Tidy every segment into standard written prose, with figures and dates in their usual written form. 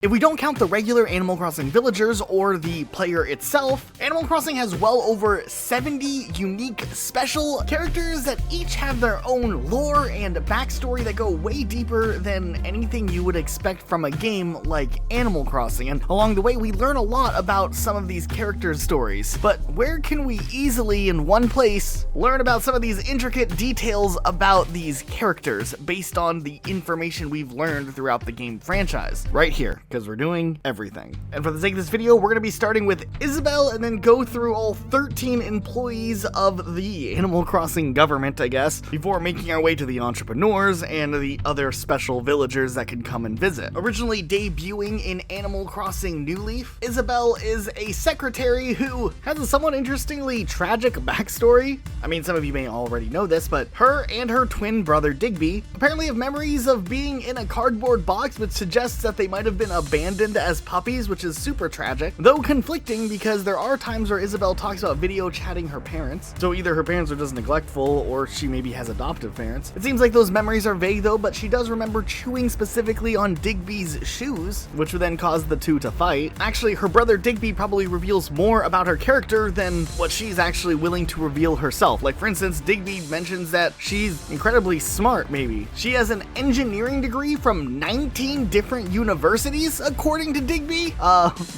If we don't count the regular Animal Crossing villagers or the player itself, Animal Crossing has well over 70 unique special characters that each have their own lore and backstory that go way deeper than anything you would expect from a game like Animal Crossing, and along the way we learn a lot about some of these characters' stories. But where can we easily, in one place, learn about some of these intricate details about these characters based on the information we've learned throughout the game franchise? Right here, because we're doing everything. And for the sake of this video, we're going to be starting with Isabelle and then go through all 13 employees of the Animal Crossing government, I guess, before making our way to the entrepreneurs and the other special villagers that can come and visit. Originally debuting in Animal Crossing New Leaf, Isabelle is a secretary who has a somewhat interestingly tragic backstory. I mean, some of you may already know this, but her and her twin brother Digby apparently have memories of being in a cardboard box, which suggests that they might have been abandoned as puppies, which is super tragic, though conflicting because there are times where Isabelle talks about video chatting her parents, so either her parents are just neglectful or she maybe has adoptive parents. It seems like those memories are vague though, but she does remember chewing specifically on Digby's shoes, which would then cause the two to fight. Actually, her brother Digby probably reveals more about her character than what she's actually willing to reveal herself. Like, for instance, Digby mentions that she's incredibly smart, maybe. She has an engineering degree from 19 different universities, according to Digby?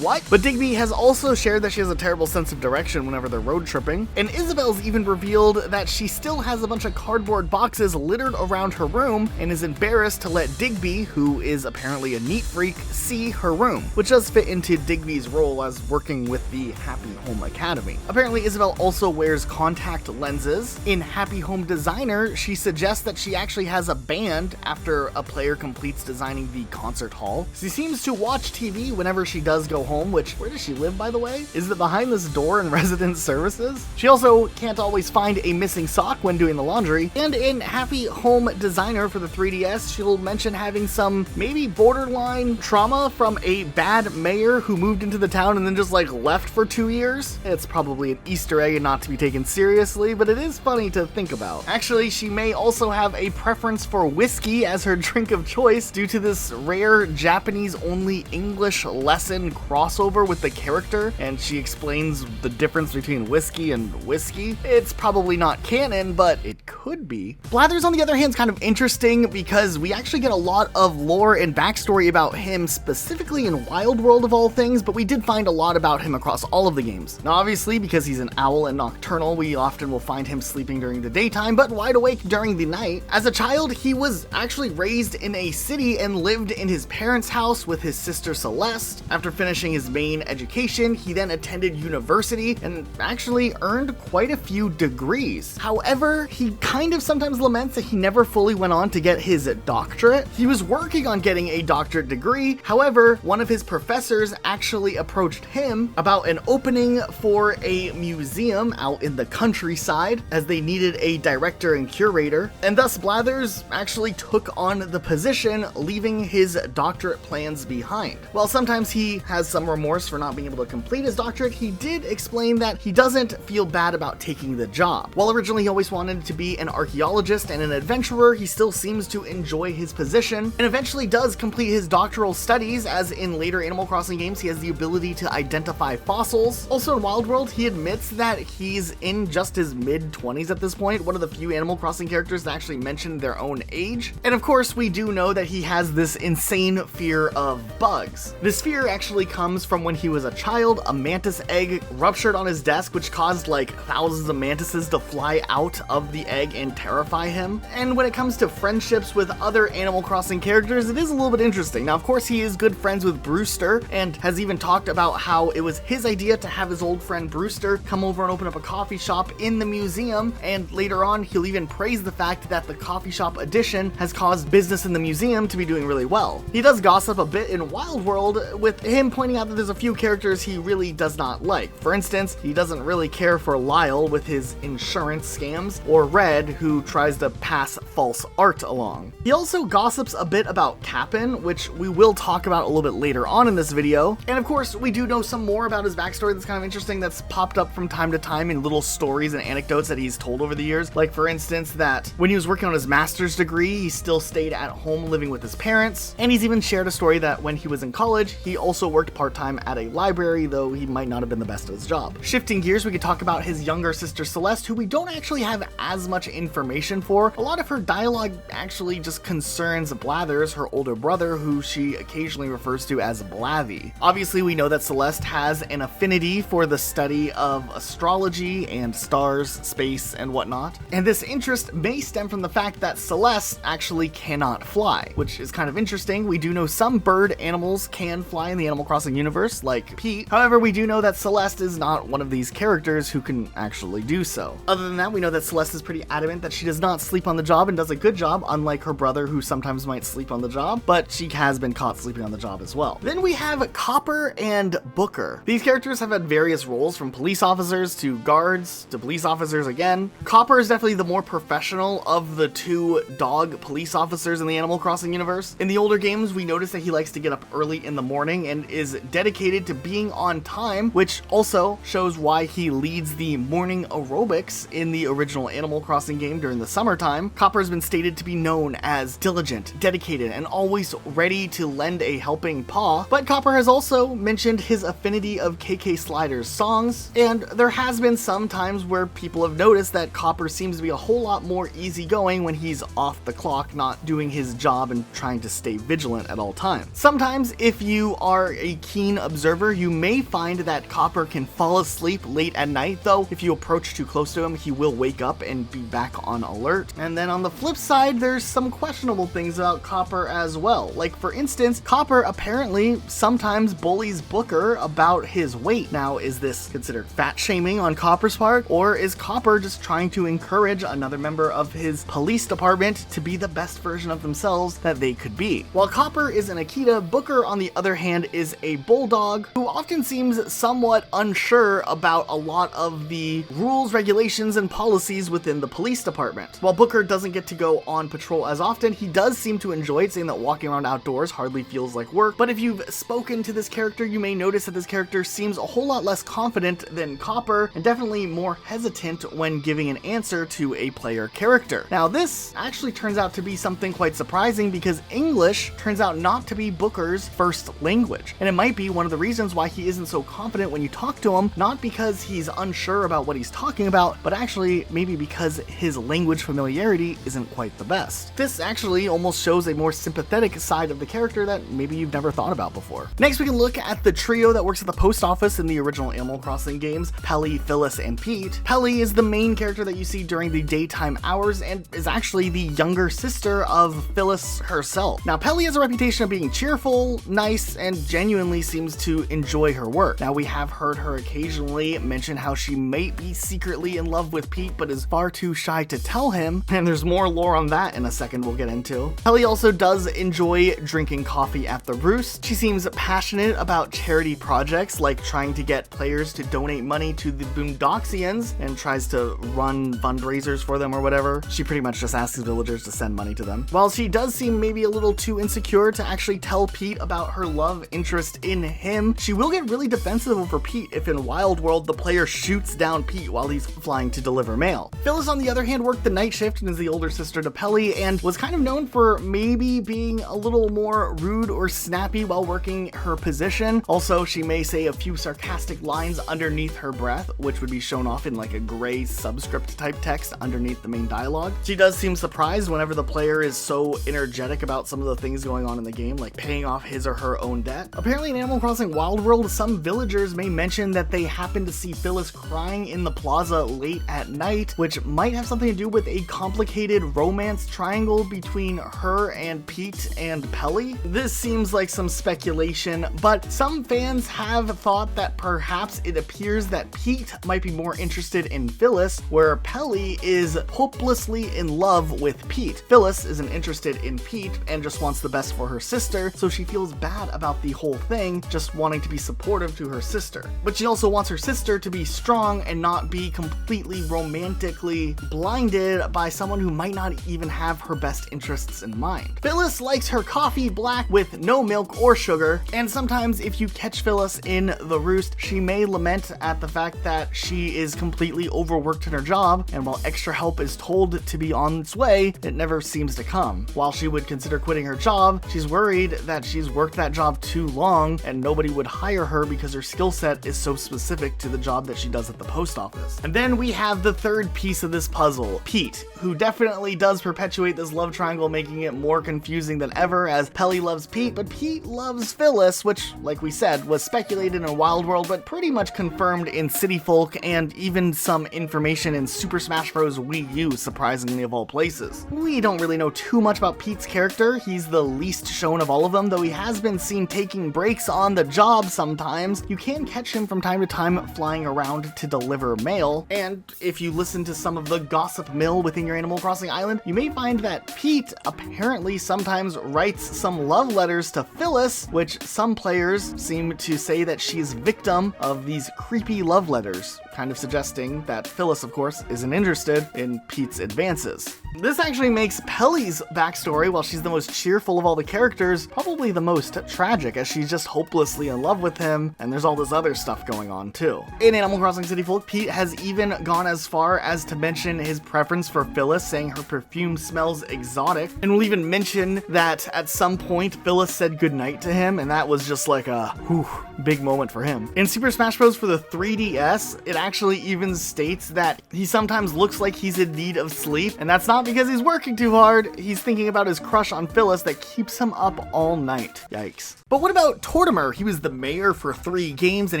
What? But Digby has also shared that she has a terrible sense of direction whenever they're road tripping, and Isabelle's even revealed that she still has a bunch of cardboard boxes littered around her room and is embarrassed to let Digby, who is apparently a neat freak, see her room, which does fit into Digby's role as working with the Happy Home Academy. Apparently, Isabelle also wears contact lenses. In Happy Home Designer, she suggests that she actually has a band after a player completes designing the concert hall. She seems to watch TV whenever she does go home, which, where does she live, by the way? Is it behind this door in resident services? She also can't always find a missing sock when doing the laundry, and in Happy Home Designer for the 3DS, she'll mention having some maybe borderline trauma from a bad mayor who moved into the town and then just like left for 2 years. It's probably an Easter egg and not to be taken seriously, but it is funny to think about. Actually, she may also have a preference for whiskey as her drink of choice due to this rare Japanese-only English lesson crossover with the character, and she explains the difference between whiskey and whiskey. It's probably not canon, but it could be. Blathers, on the other hand, is kind of interesting because we actually get a lot of lore and backstory about him, specifically in Wild World of all things, but we did find a lot about him across all of the games. Now, obviously, because he's an owl and nocturnal, we often will find him sleeping during the daytime, but wide awake during the night. As a child, he was actually raised in a city and lived in his parents' house with his sister Celeste. After finishing his main education, he then attended university and actually earned quite a few degrees. However, he kind of sometimes laments that he never fully went on to get his doctorate. He was working on getting a doctorate degree. However, one of his professors actually approached him about an opening for a museum out in the countryside, as they needed a director and curator, and thus Blathers actually took on the position, leaving his doctorate plans behind. While sometimes he has some remorse for not being able to complete his doctorate, he did explain that he doesn't feel bad about taking the job. While originally he always wanted to be an archaeologist and an adventurer, he still seems to enjoy his position and eventually does complete his doctoral studies, as in later Animal Crossing games he has the ability to identify fossils. Also in Wild World, he admits that he's in just his mid-20s at this point, one of the few Animal Crossing characters to actually mention their own age. And of course, we do know that he has this insane fear of bugs. This fear actually comes from when he was a child. A mantis egg ruptured on his desk, which caused like thousands of mantises to fly out of the egg and terrify him. And when it comes to friendships with other Animal Crossing characters, it is a little bit interesting. Now, of course, he is good friends with Brewster and has even talked about how it was his idea to have his old friend Brewster come over and open up a coffee shop in the museum, and later on he'll even praise the fact that the coffee shop addition has caused business in the museum to be doing really well. He does gossip a bit in Wild World, with him pointing out that there's a few characters he really does not like. For instance, he doesn't really care for Lyle with his insurance scams, or Red, who tries to pass false art along. He also gossips a bit about Cap'n, which we will talk about a little bit later on in this video. And of course, we do know some more about his backstory that's kind of interesting, that's popped up from time to time in little stories and anecdotes that he's told over the years. Like, for instance, that when he was working on his master's degree, he still stayed at home living with his parents. And he's even shared a story that that when he was in college, he also worked part-time at a library, though he might not have been the best at his job. Shifting gears, we could talk about his younger sister Celeste, who we don't actually have as much information for. A lot of her dialogue actually just concerns Blathers, her older brother, who she occasionally refers to as Blathy. Obviously, we know that Celeste has an affinity for the study of astrology and stars, space, and whatnot, and this interest may stem from the fact that Celeste actually cannot fly, which is kind of interesting. We do know some bird animals can fly in the Animal Crossing universe, like Pete. However, we do know that Celeste is not one of these characters who can actually do so. Other than that, we know that Celeste is pretty adamant that she does not sleep on the job and does a good job, unlike her brother who sometimes might sleep on the job, but she has been caught sleeping on the job as well. Then we have Copper and Booker. These characters have had various roles, from police officers to guards to police officers again. Copper is definitely the more professional of the two dog police officers in the Animal Crossing universe. In the older games, we notice that he likes to get up early in the morning and is dedicated to being on time, which also shows why he leads the morning aerobics in the original Animal Crossing game during the summertime. Copper has been stated to be known as diligent, dedicated, and always ready to lend a helping paw, but Copper has also mentioned his affinity of KK Slider's songs, and there has been some times where people have noticed that Copper seems to be a whole lot more easygoing when he's off the clock, not doing his job and trying to stay vigilant at all times. Sometimes, if you are a keen observer, you may find that Copper can fall asleep late at night, though if you approach too close to him, he will wake up and be back on alert. And then on the flip side, there's some questionable things about Copper as well. Like, for instance, Copper apparently sometimes bullies Booker about his weight. Now, is this considered fat shaming on Copper's part, or is Copper just trying to encourage another member of his police department to be the best version of themselves that they could be? While Copper is an Akita, Booker, on the other hand, is a bulldog who often seems somewhat unsure about a lot of the rules, regulations, and policies within the police department. While Booker doesn't get to go on patrol as often, he does seem to enjoy it, saying that walking around outdoors hardly feels like work. But if you've spoken to this character, you may notice that this character seems a whole lot less confident than Copper, and definitely more hesitant when giving an answer to a player character. Now, this actually turns out to be something quite surprising, because English turns out not to be Booker's first language, and it might be one of the reasons why he isn't so confident when you talk to him, not because he's unsure about what he's talking about, but actually maybe because his language familiarity isn't quite the best. This actually almost shows a more sympathetic side of the character that maybe you've never thought about before. Next, we can look at the trio that works at the post office in the original Animal Crossing games: Pelly, Phyllis, and Pete. Pelly is the main character that you see during the daytime hours and is actually the younger sister of Phyllis herself. Now, Pelly has a reputation of being cheerful, nice, and genuinely seems to enjoy her work. Now, we have heard her occasionally mention how she might be secretly in love with Pete, but is far too shy to tell him, and there's more lore on that in a second we'll get into. Pelly also does enjoy drinking coffee at the Roost. She seems passionate about charity projects, like trying to get players to donate money to the Boondoxians, and tries to run fundraisers for them or whatever. She pretty much just asks villagers to send money to them. While she does seem maybe a little too insecure to actually tell Pete about her love interest in him, she will get really defensive over Pete if in Wild World the player shoots down Pete while he's flying to deliver mail. Phyllis, on the other hand, worked the night shift and is the older sister to Pelly, and was kind of known for maybe being a little more rude or snappy while working her position. Also, she may say a few sarcastic lines underneath her breath, which would be shown off in like a gray subscript type text underneath the main dialogue. She does seem surprised whenever the player is so energetic about some of the things going on in the game, like paying off his or her own debt. Apparently in Animal Crossing Wild World, some villagers may mention that they happen to see Phyllis crying in the plaza late at night, which might have something to do with a complicated romance triangle between her and Pete and Pelly. This seems like some speculation, but some fans have thought that perhaps it appears that Pete might be more interested in Phyllis, where Pelly is hopelessly in love with Pete. Phyllis isn't interested in Pete and just wants the best for her sister, so she feels bad about the whole thing, just wanting to be supportive to her sister. But she also wants her sister to be strong and not be completely romantically blinded by someone who might not even have her best interests in mind. Phyllis likes her coffee black with no milk or sugar, and sometimes if you catch Phyllis in the Roost, she may lament at the fact that she is completely overworked in her job, and while extra help is told to be on its way, it never seems to come. While she would consider quitting her job, she's worried that she's worked that job too long and nobody would hire her because her skill set is so specific to the job that she does at the post office. And then we have the third piece of this puzzle, Pete, who definitely does perpetuate this love triangle, making it more confusing than ever, as Pelly loves Pete, but Pete loves Phyllis, which, like we said, was speculated in Wild World, but pretty much confirmed in City Folk, and even some information in Super Smash Bros. Wii U, surprisingly of all places. We don't really know too much about Pete's character. He's the least shown of all of them, though he has been seen taking breaks on the job sometimes. You can catch him from time to time flying around to deliver mail, and if you listen to some of the gossip mill within your Animal Crossing island, you may find that Pete apparently sometimes writes some love letters to Phyllis, which some players seem to say that she's victim of these creepy love letters, kind of suggesting that Phyllis, of course, isn't interested in Pete's advances. This actually makes Pelly's backstory, while she's the most cheerful of all the characters, probably the most tragic, as she's just hopelessly in love with him, and there's all this other stuff going on too. In Animal Crossing City Folk, Pete has even gone as far as to mention his preference for Phyllis, saying her perfume smells exotic, and will even mention that at some point Phyllis said goodnight to him, and that was just like a whew, big moment for him. In Super Smash Bros. For the 3DS, it actually even states that he sometimes looks like he's in need of sleep, and that's not because he's working too hard. He's thinking about his crush on Phyllis that keeps him up all night. Yikes. But what about Tortimer? He was the mayor for 3 games, and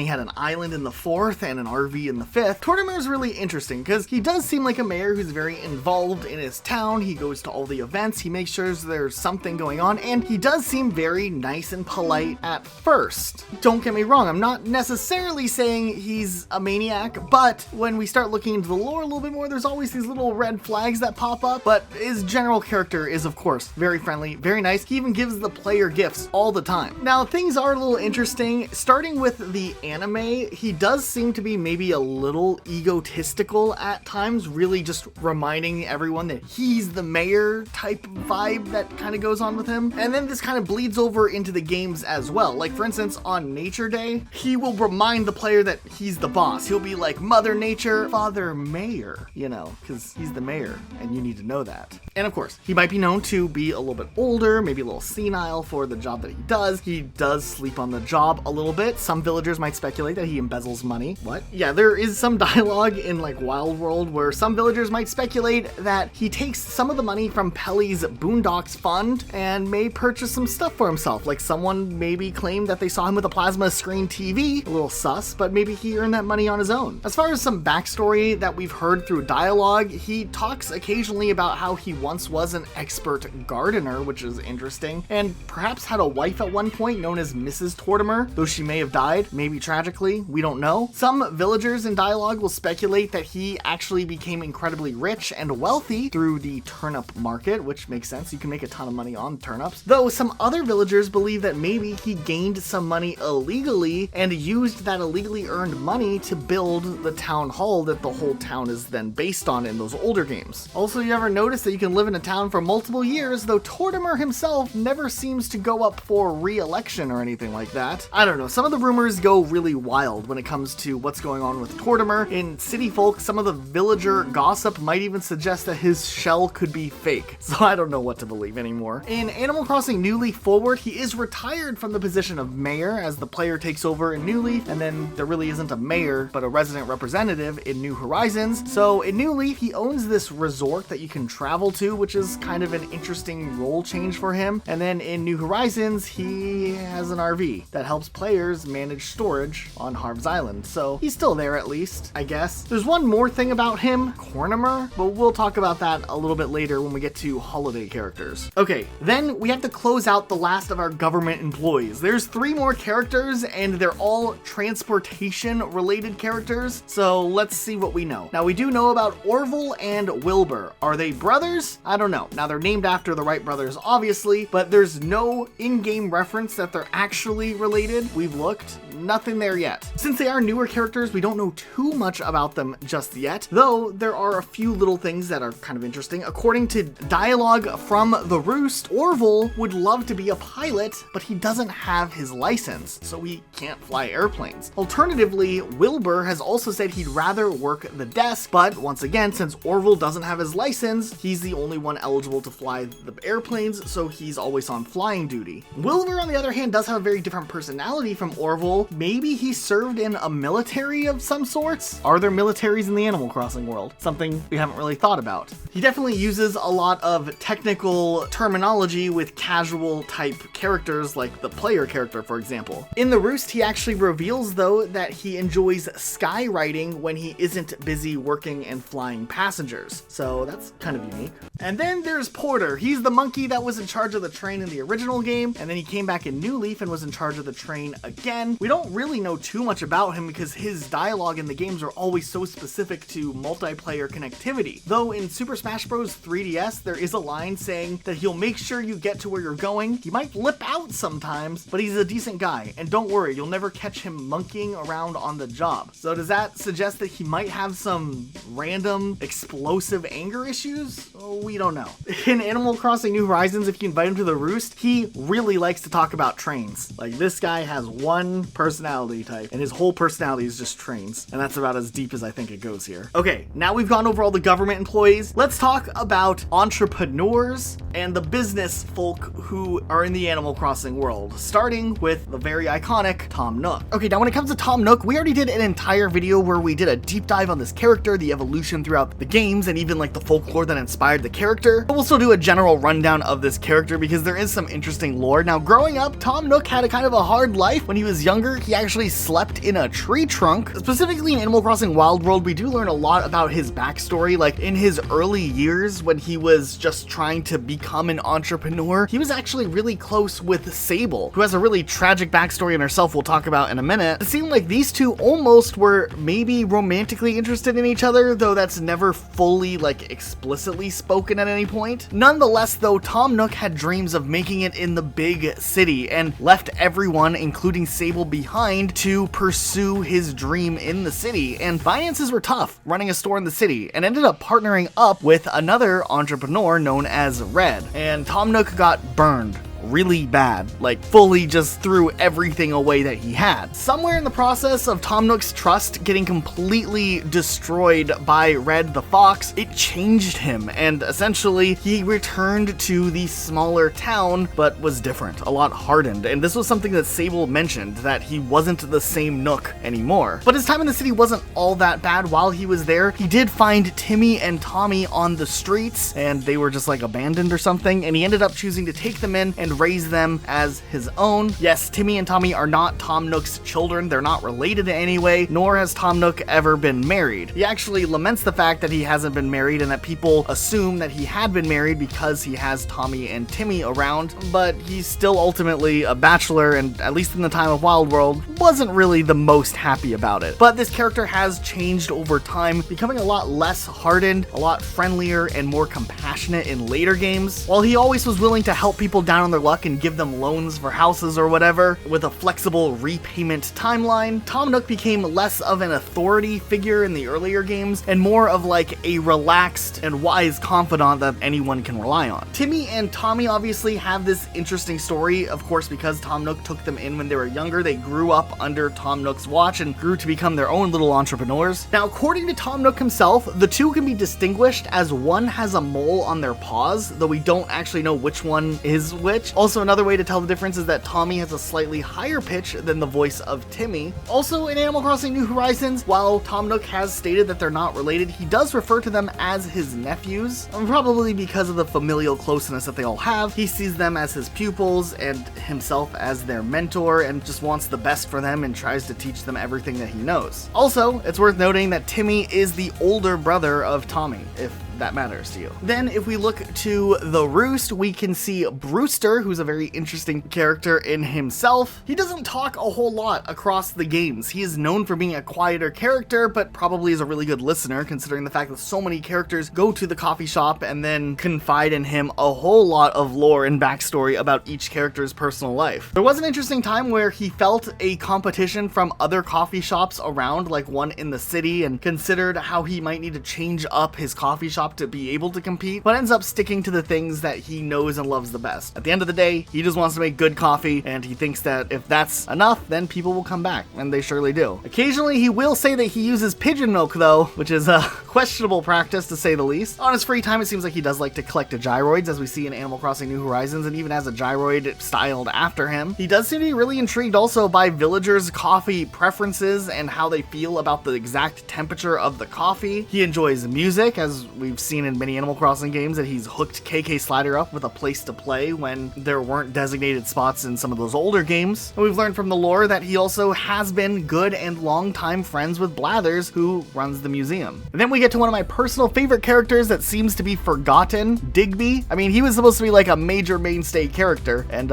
he had an island in the 4th and an RV in the 5th. Tortimer is really interesting because he does seem like a mayor who's very involved in his town. He goes to all the events, he makes sure there's something going on, and he does seem very nice and polite at first. Don't get me wrong, I'm not necessarily saying he's a maniac, but when we start looking into the lore a little bit more, there's always these little red flags that pop up. But his general character is, of course, very friendly, very nice. He even gives the player gifts all the time. Now, things are a little interesting. Starting with the anime, he does seem to be maybe a little egotistical at times, really just reminding everyone that he's the mayor type vibe that kind of goes on with him. And then this kind of bleeds over into the games as well. Like, for instance, on Nature Day, he will remind the player that he's the boss. He'll be like, Mother Nature, Father Mayor, you know, because he's the mayor, and you need to know that. And of course, he might be known to be a little bit older, maybe a little senile for the job that he does. He does sleep on the job a little bit. Some villagers might speculate that he embezzles money. What? Yeah, there is some dialogue in like Wild World where some villagers might speculate that he takes some of the money from Pelly's Boondocks fund and may purchase some stuff for himself. Like someone maybe claimed that they saw him with a plasma screen TV, a little sus, but maybe he earned that money on his own. As far as some backstory that we've heard through dialogue, he talks occasionally about how he once was an expert gardener, which is interesting, and perhaps had a wife at one point known as Mrs. Tortimer, though she may have died, maybe tragically, we don't know. Some villagers in dialogue will speculate that he actually became incredibly rich and wealthy through the turnip market, which makes sense, you can make a ton of money on turnips. Though some other villagers believe that maybe he gained some money illegally and used that illegally earned money to build the town hall that the whole town is then based on in those older games. Also, you ever notice that you can live in a town for multiple years, though Tortimer himself never seems to go up for re-election or anything like that. I don't know, some of the rumors go really wild when it comes to what's going on with Tortimer. In City Folk, some of the villager gossip might even suggest that his shell could be fake, so I don't know what to believe anymore. In Animal Crossing New Leaf Forward, he is retired from the position of mayor as the player takes over in New Leaf, and then there really isn't a mayor, but a resident representative in New Horizons. So in New Leaf, he owns this resort that you can travel to, which is kind of an interesting role change for him. And then in New Horizons, he has an RV that helps players manage storage on Harv's Island. So he's still there at least, I guess. There's one more thing about him, Cornimer, but we'll talk about that a little bit later when we get to holiday characters. Okay, then we have to close out the last of our government employees. There's 3 more characters and they're all transportation related characters. So let's see what we know. Now we do know about Orville and Wilbur. Are they brothers? I don't know. Now they're named after the Wright brothers, obviously, but there's no in-game reference that they're actually related. We've looked, nothing there yet. Since they are newer characters, we don't know too much about them just yet, though there are a few little things that are kind of interesting. According to dialogue from The Roost, Orville would love to be a pilot, but he doesn't have his license, so he can't fly airplanes. Alternatively, Wilbur has also said he'd rather work the desk, but once again, since Orville doesn't have his license, Horizons, he's the only one eligible to fly the airplanes, so he's always on flying duty. Wilbur, on the other hand, does have a very different personality from Orville. Maybe he served in a military of some sorts? Are there militaries in the Animal Crossing world? Something we haven't really thought about. He definitely uses a lot of technical terminology with casual type characters like the player character, for example. In the Roost, he actually reveals though that he enjoys skywriting when he isn't busy working and flying passengers. So that's kind of unique. And then there's Porter. He's the monkey that was in charge of the train in the original game, and then he came back in New Leaf and was in charge of the train again. We don't really know too much about him because his dialogue in the games are always so specific to multiplayer connectivity. Though in Super Smash Bros. 3DS, there is a line saying that he'll make sure you get to where you're going. He might lip out sometimes, but he's a decent guy. And don't worry, you'll never catch him monkeying around on the job. So does that suggest that he might have some random explosive anger issues? We don't know. In Animal Crossing New Horizons, if you invite him to the Roost, he really likes to talk about trains. Like, this guy has one personality type, and his whole personality is just trains. And that's about as deep as I think it goes here. Okay, now we've gone over all the government employees. Let's talk about entrepreneurs and the business folk who are in the Animal Crossing world, starting with the very iconic Tom Nook. Okay, now when it comes to Tom Nook, we already did an entire video where we did a deep dive on this character, the evolution throughout the games, and even like the folklore that inspired the character. But we'll still do a general rundown of this character because there is some interesting lore. Now, growing up, Tom Nook had a kind of a hard life. When he was younger, he actually slept in a tree trunk. Specifically in Animal Crossing Wild World, we do learn a lot about his backstory. Like, in his early years when he was just trying to become an entrepreneur, he was actually really close with Sable, who has a really tragic backstory in herself we'll talk about in a minute. It seemed like these two almost were maybe romantically interested in each other, though that's never fully like explicitly spoken at any point. Nonetheless though, Tom Nook had dreams of making it in the big city and left everyone, including Sable, behind to pursue his dream in the city. And finances were tough running a store in the city, and ended up partnering up with another entrepreneur known as Red. And Tom Nook got burned really bad, like fully just threw everything away that he had. Somewhere in the process of Tom Nook's trust getting completely destroyed by Red the Fox, it changed him, and essentially he returned to the smaller town, but was different, a lot hardened. And this was something that Sable mentioned, that he wasn't the same Nook anymore. But his time in the city wasn't all that bad. While he was there, he did find Timmy and Tommy on the streets, and they were just like abandoned or something, and he ended up choosing to take them in and raise them as his own. Yes, Timmy and Tommy are not Tom Nook's children. They're not related in any way, nor has Tom Nook ever been married. He actually laments the fact that he hasn't been married and that people assume that he had been married because he has Tommy and Timmy around, but he's still ultimately a bachelor, and at least in the time of Wild World, wasn't really the most happy about it. But this character has changed over time, becoming a lot less hardened, a lot friendlier, and more compassionate in later games. While he always was willing to help people down on their luck and give them loans for houses or whatever, with a flexible repayment timeline, Tom Nook became less of an authority figure in the earlier games and more of like a relaxed and wise confidant that anyone can rely on. Timmy and Tommy obviously have this interesting story, of course, because Tom Nook took them in when they were younger. They grew up under Tom Nook's watch and grew to become their own little entrepreneurs. Now, according to Tom Nook himself, the two can be distinguished as one has a mole on their paws, though we don't actually know which one is which. Also, another way to tell the difference is that Tommy has a slightly higher pitch than the voice of Timmy. Also, in Animal Crossing New Horizons, while Tom Nook has stated that they're not related, he does refer to them as his nephews, probably because of the familial closeness that they all have. He sees them as his pupils and himself as their mentor, and just wants the best for them and tries to teach them everything that he knows. Also, it's worth noting that Timmy is the older brother of Tommy, if that matters to you. Then if we look to the Roost, we can see Brewster, who's a very interesting character in himself. He doesn't talk a whole lot across the games. He is known for being a quieter character, but probably is a really good listener considering the fact that so many characters go to the coffee shop and then confide in him a whole lot of lore and backstory about each character's personal life. There was an interesting time where he felt a competition from other coffee shops around, like one in the city, and considered how he might need to change up his coffee shop shop to be able to compete, but ends up sticking to the things that he knows and loves the best. At the end of the day, he just wants to make good coffee, and he thinks that if that's enough, then people will come back, and they surely do. Occasionally, he will say that he uses pigeon milk though, which is a questionable practice to say the least. On his free time, it seems like he does like to collect gyroids, as we see in Animal Crossing New Horizons, and even has a gyroid styled after him. He does seem to be really intrigued also by villagers' coffee preferences and how they feel about the exact temperature of the coffee. He enjoys music, as we've seen in many Animal Crossing games that he's hooked KK Slider up with a place to play when there weren't designated spots in some of those older games. And we've learned from the lore that he also has been good and long-time friends with Blathers, who runs the museum. And then we get to one of my personal favorite characters that seems to be forgotten, Digby. I mean, he was supposed to be like a major mainstay character, and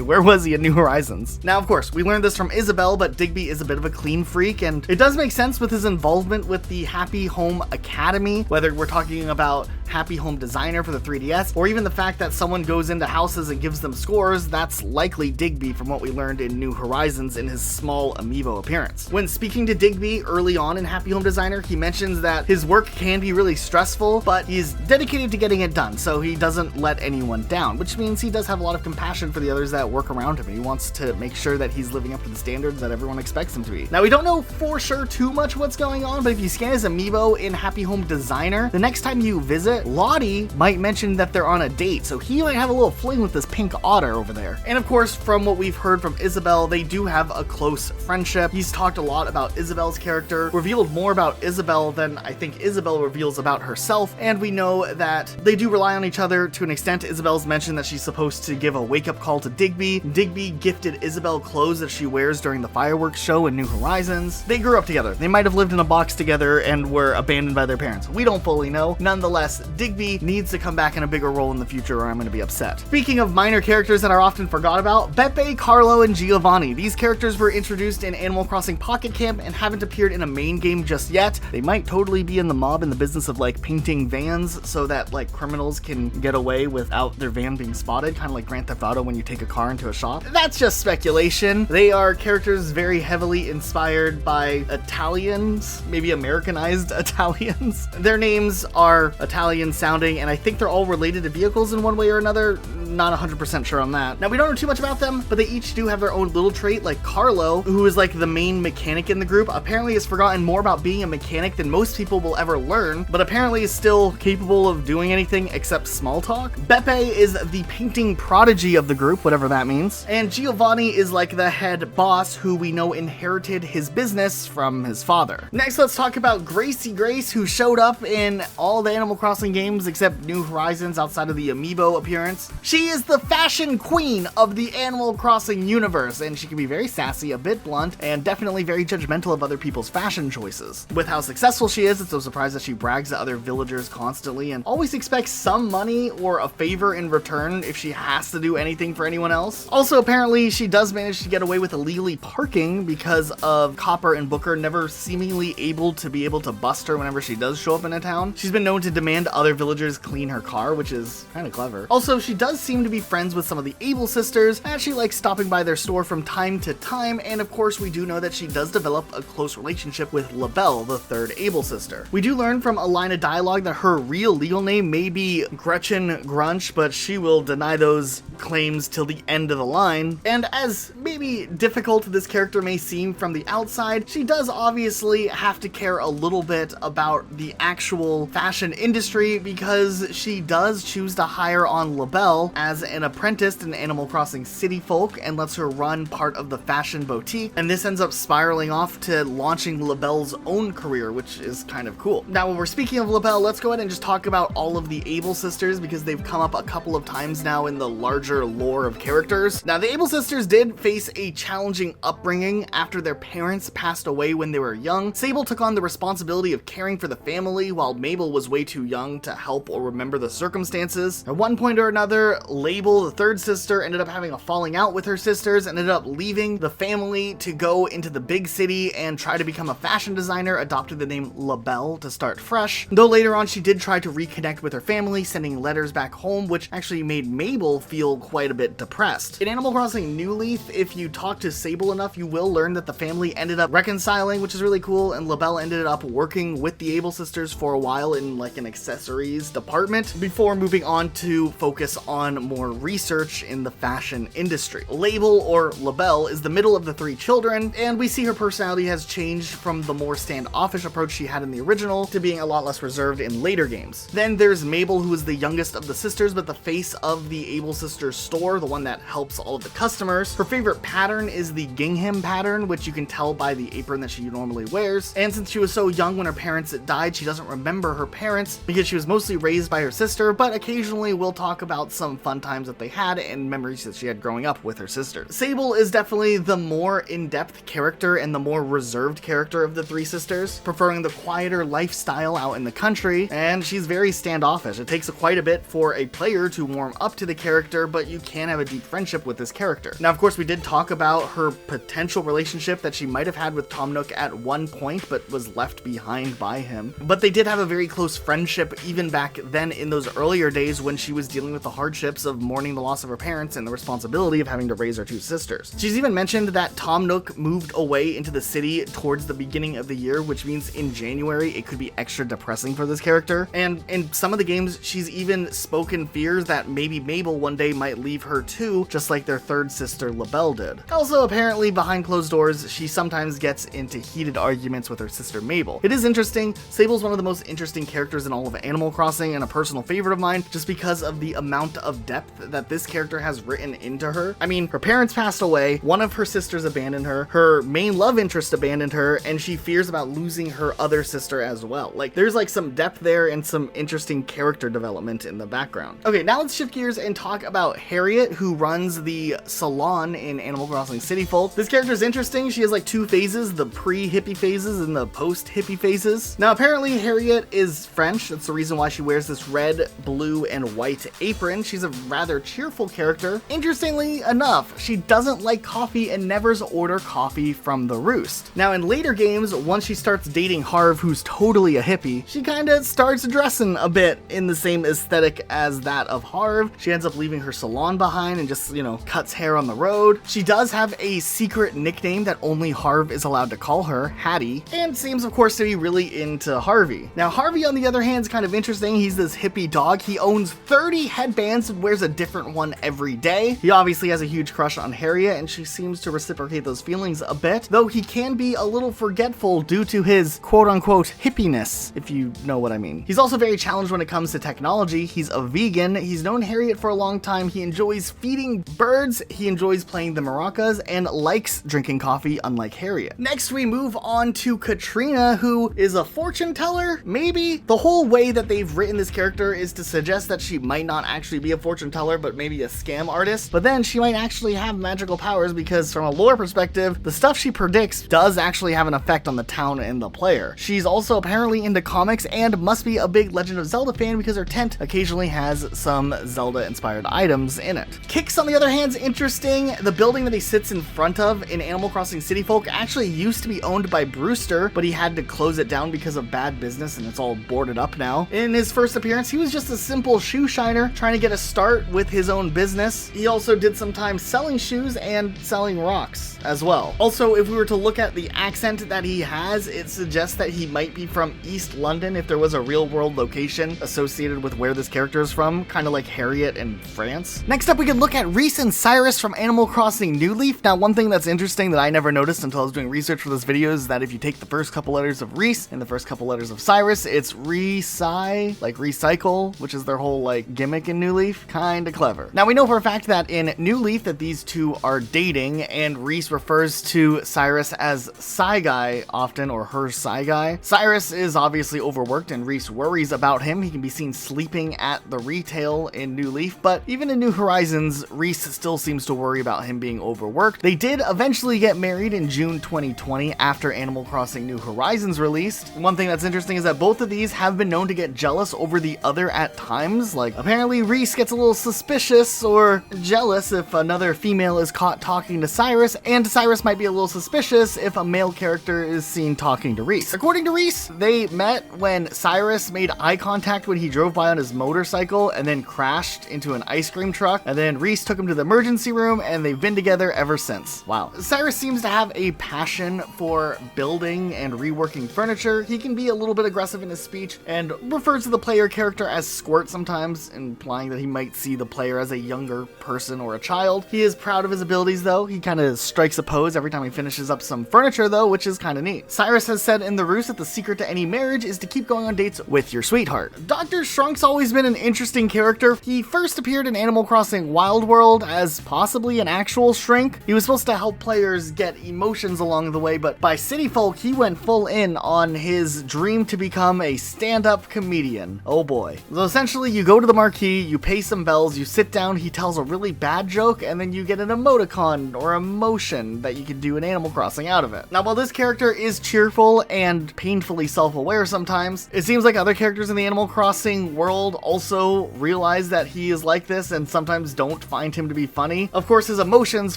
where was he in New Horizons? Now, of course, we learned this from Isabelle, but Digby is a bit of a clean freak, and it does make sense with his involvement with the Happy Home Academy, whether we're talking about Happy Home Designer for the 3DS, or even the fact that someone goes into houses and gives them scores. That's likely Digby from what we learned in New Horizons in his small amiibo appearance. When speaking to Digby early on in Happy Home Designer, he mentions that his work can be really stressful, but he's dedicated to getting it done, so he doesn't let anyone down, which means he does have a lot of compassion for the others that work around him. He wants to make sure that he's living up to the standards that everyone expects him to be. Now, we don't know for sure too much what's going on, but if you scan his amiibo in Happy Home Designer, the next time you visit, Lottie might mention that they're on a date, so he might have a little fling with this pink otter over there. And of course, from what we've heard from Isabelle, they do have a close friendship. He's talked a lot about Isabelle's character, revealed more about Isabelle than I think Isabelle reveals about herself, and we know that they do rely on each other to an extent. Isabelle's mentioned that she's supposed to give a wake-up call to Digby. Digby gifted Isabelle clothes that she wears during the fireworks show in New Horizons. They grew up together. They might have lived in a box together and were abandoned by their parents. We don't fully know. Nonetheless, Digby needs to come back in a bigger role in the future, or I'm going to be upset. Speaking of minor characters that are often forgot about, Beppe, Carlo, and Giovanni. These characters were introduced in Animal Crossing Pocket Camp and haven't appeared in a main game just yet. They might totally be in the mob in the business of like painting vans so that like criminals can get away without their van being spotted, kind of like Grand Theft Auto when you take a car into a shop. That's just speculation. They are characters very heavily inspired by Italians, maybe Americanized Italians. Their names are Italian sounding, and I think they're all related to vehicles in one way or another. Not 100% sure on that. Now, we don't know too much about them, but they each do have their own little trait, like Carlo, who is like the main mechanic in the group, apparently has forgotten more about being a mechanic than most people will ever learn, but apparently is still capable of doing anything except small talk. Beppe is the painting prodigy of the group, whatever that means, and Giovanni is like the head boss, who we know inherited his business from his father. Next, let's talk about Gracie Grace, who showed up in all the Animal Crossing games except New Horizons outside of the amiibo appearance. She is the fashion queen of the Animal Crossing universe, and she can be very sassy, a bit blunt, and definitely very judgmental of other people's fashion choices. With how successful she is, it's no surprise that she brags to other villagers constantly and always expects some money or a favor in return if she has to do anything for anyone else. Also, apparently, she does manage to get away with illegally parking because of Copper and Booker never seemingly able to bust her whenever she does show up in a town. She's been known to demand other villagers clean her car, which is kind of clever. Also, she does seem to be friends with some of the Able sisters, and she likes stopping by their store from time to time, and of course we do know that she does develop a close relationship with LaBelle, the third Able sister. We do learn from a line of dialogue that her real legal name may be Gretchen Grunch, but she will deny those claims till the end of the line. And as maybe difficult this character may seem from the outside, she does obviously have to care a little bit about the actual fashion industry, because she does choose to hire on LaBelle as an apprentice in Animal Crossing City Folk and lets her run part of the fashion boutique, and this ends up spiraling off to launching LaBelle's own career, which is kind of cool. Now, when we're speaking of LaBelle, let's go ahead and just talk about all of the Able sisters, because they've come up a couple of times now in the larger lore of characters. Now, the Able sisters did face a challenging upbringing after their parents passed away when they were young. Sable took on the responsibility of caring for the family, while Mabel was way too young to help or remember the circumstances. At one point or another, Label, the third sister, ended up having a falling out with her sisters and ended up leaving the family to go into the big city and try to become a fashion designer, adopted the name Isabelle to start fresh. Though later on she did try to reconnect with her family, sending letters back home, which actually made Mabel feel quite a bit depressed. In Animal Crossing New Leaf, if you talk to Sable enough, you will learn that the family ended up reconciling, which is really cool, and Isabelle ended up working with the Able sisters for a while in like an accessories department before moving on to focus on more research in the fashion industry. Label, or Isabelle, is the middle of the three children, and we see her personality has changed from the more standoffish approach she had in the original to being a lot less reserved in later games. Then there's Mabel, who is the youngest of the sisters, but the face of the Able Sisters store, the one that helps all of the customers. Her favorite pattern is the gingham pattern, which you can tell by the apron that she normally wears. And since she was so young when her parents died, she doesn't remember her parents because she was mostly raised by her sister, but occasionally we'll talk about some fun times that they had and memories that she had growing up with her sister. Sable is definitely the more in-depth character and the more reserved character of the three sisters, preferring the quieter lifestyle out in the country, and she's very standoffish. It takes quite a bit for a player to warm up to the character, but you can have a deep friendship with this character. Now, of course, we did talk about her potential relationship that she might have had with Tom Nook at one point, but was left behind by him. But they did have a very close friendship even back then in those earlier days when she was dealing with the hardships of mourning the loss of her parents and the responsibility of having to raise her two sisters. She's even mentioned that Tom Nook moved away into the city towards the beginning of the year, which means in January it could be extra depressing for this character. And in some of the games, she's even spoken fears that maybe Mabel one day might leave her too, just like their third sister Isabelle did. Also, apparently behind closed doors, she sometimes gets into heated arguments with her sister Mabel. It is interesting. Sable's one of the most interesting characters in all of Animal Crossing and a personal favorite of mine, just because of the amount of depth that this character has written into her. I mean, her parents passed away, one of her sisters abandoned her main love interest abandoned her, and she fears about losing her other sister as well. Like, there's like some depth there and some interesting character development in the background. Okay, now let's shift gears and talk about Harriet, who runs the salon in Animal Crossing City Folk. This character is interesting. She has like two phases, the pre-hippie phases and the post-hippie phases. Now, apparently Harriet is French. That's the reason why she wears this red, blue, and white apron. She's a rather cheerful character. Interestingly enough, she doesn't like coffee and never order coffee from the Roost. Now, in later games, once she starts dating Harv, who's totally a hippie, she kind of starts dressing a bit in the same aesthetic as that of Harv. She ends up leaving her salon behind and just, cuts hair on the road. She does have a secret nickname that only Harv is allowed to call her, Hattie, and seems, of course, to be really into Harvey. Now, Harvey, on the other hand, is kind of interesting. He's this hippie dog. He owns 30 headbands and wears a different one every day. He obviously has a huge crush on Harriet, and she seems to reciprocate those feelings a bit, though he can be a little forgetful due to his quote-unquote hippiness, if you know what I mean. He's also very challenged when it comes to technology. He's a vegan. He's known Harriet for a long time. He enjoys feeding birds. He enjoys playing the maracas and likes drinking coffee, unlike Harriet. Next, we move on to Katrina, who is a fortune teller, maybe? The whole way that they've written this character is to suggest that she might not actually be a fortune teller, but maybe a scam artist. But then she might actually have magical powers because from a lore perspective, the stuff she predicts does actually have an effect on the town and the player. She's also apparently into comics and must be a big Legend of Zelda fan because her tent occasionally has some Zelda-inspired items in it. Kix, on the other hand, is interesting. The building that he sits in front of in Animal Crossing City Folk actually used to be owned by Brewster, but he had to close it down because of bad business and it's all boarded up now. In his first appearance, he was just a simple shoe shiner trying to get a start with his own business. He also did some time selling shoes and selling rocks as well. Also, if we were to look at the accent that he has, it suggests that he might be from East London if there was a real world location associated with where this character is from, kind of like Harriet in France. Next up, we can look at Reese and Cyrus from Animal Crossing New Leaf. Now, one thing that's interesting that I never noticed until I was doing research for this video is that if you take the first couple letters of Reese and the first couple letters of Cyrus, it's Re-Cy, like recycle, which is their whole like gimmick in New Leaf. Kinda clever. Now, we know for a fact that in New Leaf that these two are dating, and Reese refers to Cyrus as Psy Guy often, or her Psy Guy. Cyrus is obviously overworked and Reese worries about him. He can be seen sleeping at the retail in New Leaf, but even in New Horizons, Reese still seems to worry about him being overworked. They did eventually get married in June 2020 after Animal Crossing New Horizons released. One thing that's interesting is that both of these have been known to get jealous over the other at times. Like, apparently Reese gets a a little suspicious or jealous if another female is caught talking to Cyrus, and Cyrus might be a little suspicious if a male character is seen talking to Reese. According to Reese, they met when Cyrus made eye contact when he drove by on his motorcycle and then crashed into an ice cream truck, and then Reese took him to the emergency room and they've been together ever since. Wow. Cyrus seems to have a passion for building and reworking furniture. He can be a little bit aggressive in his speech and refers to the player character as Squirt sometimes, implying that he might see the player as a younger person or a child. He is proud of his abilities though. He kind of strikes a pose every time he finishes up some furniture though, which is kind of neat. Cyrus has said in the roost that the secret to any marriage is to keep going on dates with your sweetheart. Dr. Shrunk's always been an interesting character. He first appeared in Animal Crossing Wild World as possibly an actual shrink. He was supposed to help players get emotions along the way, but by City Folk, he went full in on his dream to become a stand-up comedian. Oh boy. So essentially, you go to the marquee, you pay some bells, you sit down, he tells a really bad joke, and then you get an emoticon or emotion that you can do in Animal Crossing out of it. Now, while this character is cheerful and painfully self-aware sometimes, it seems like other characters in the Animal Crossing world also realize that he is like this and sometimes don't find him to be funny. Of course, his emotions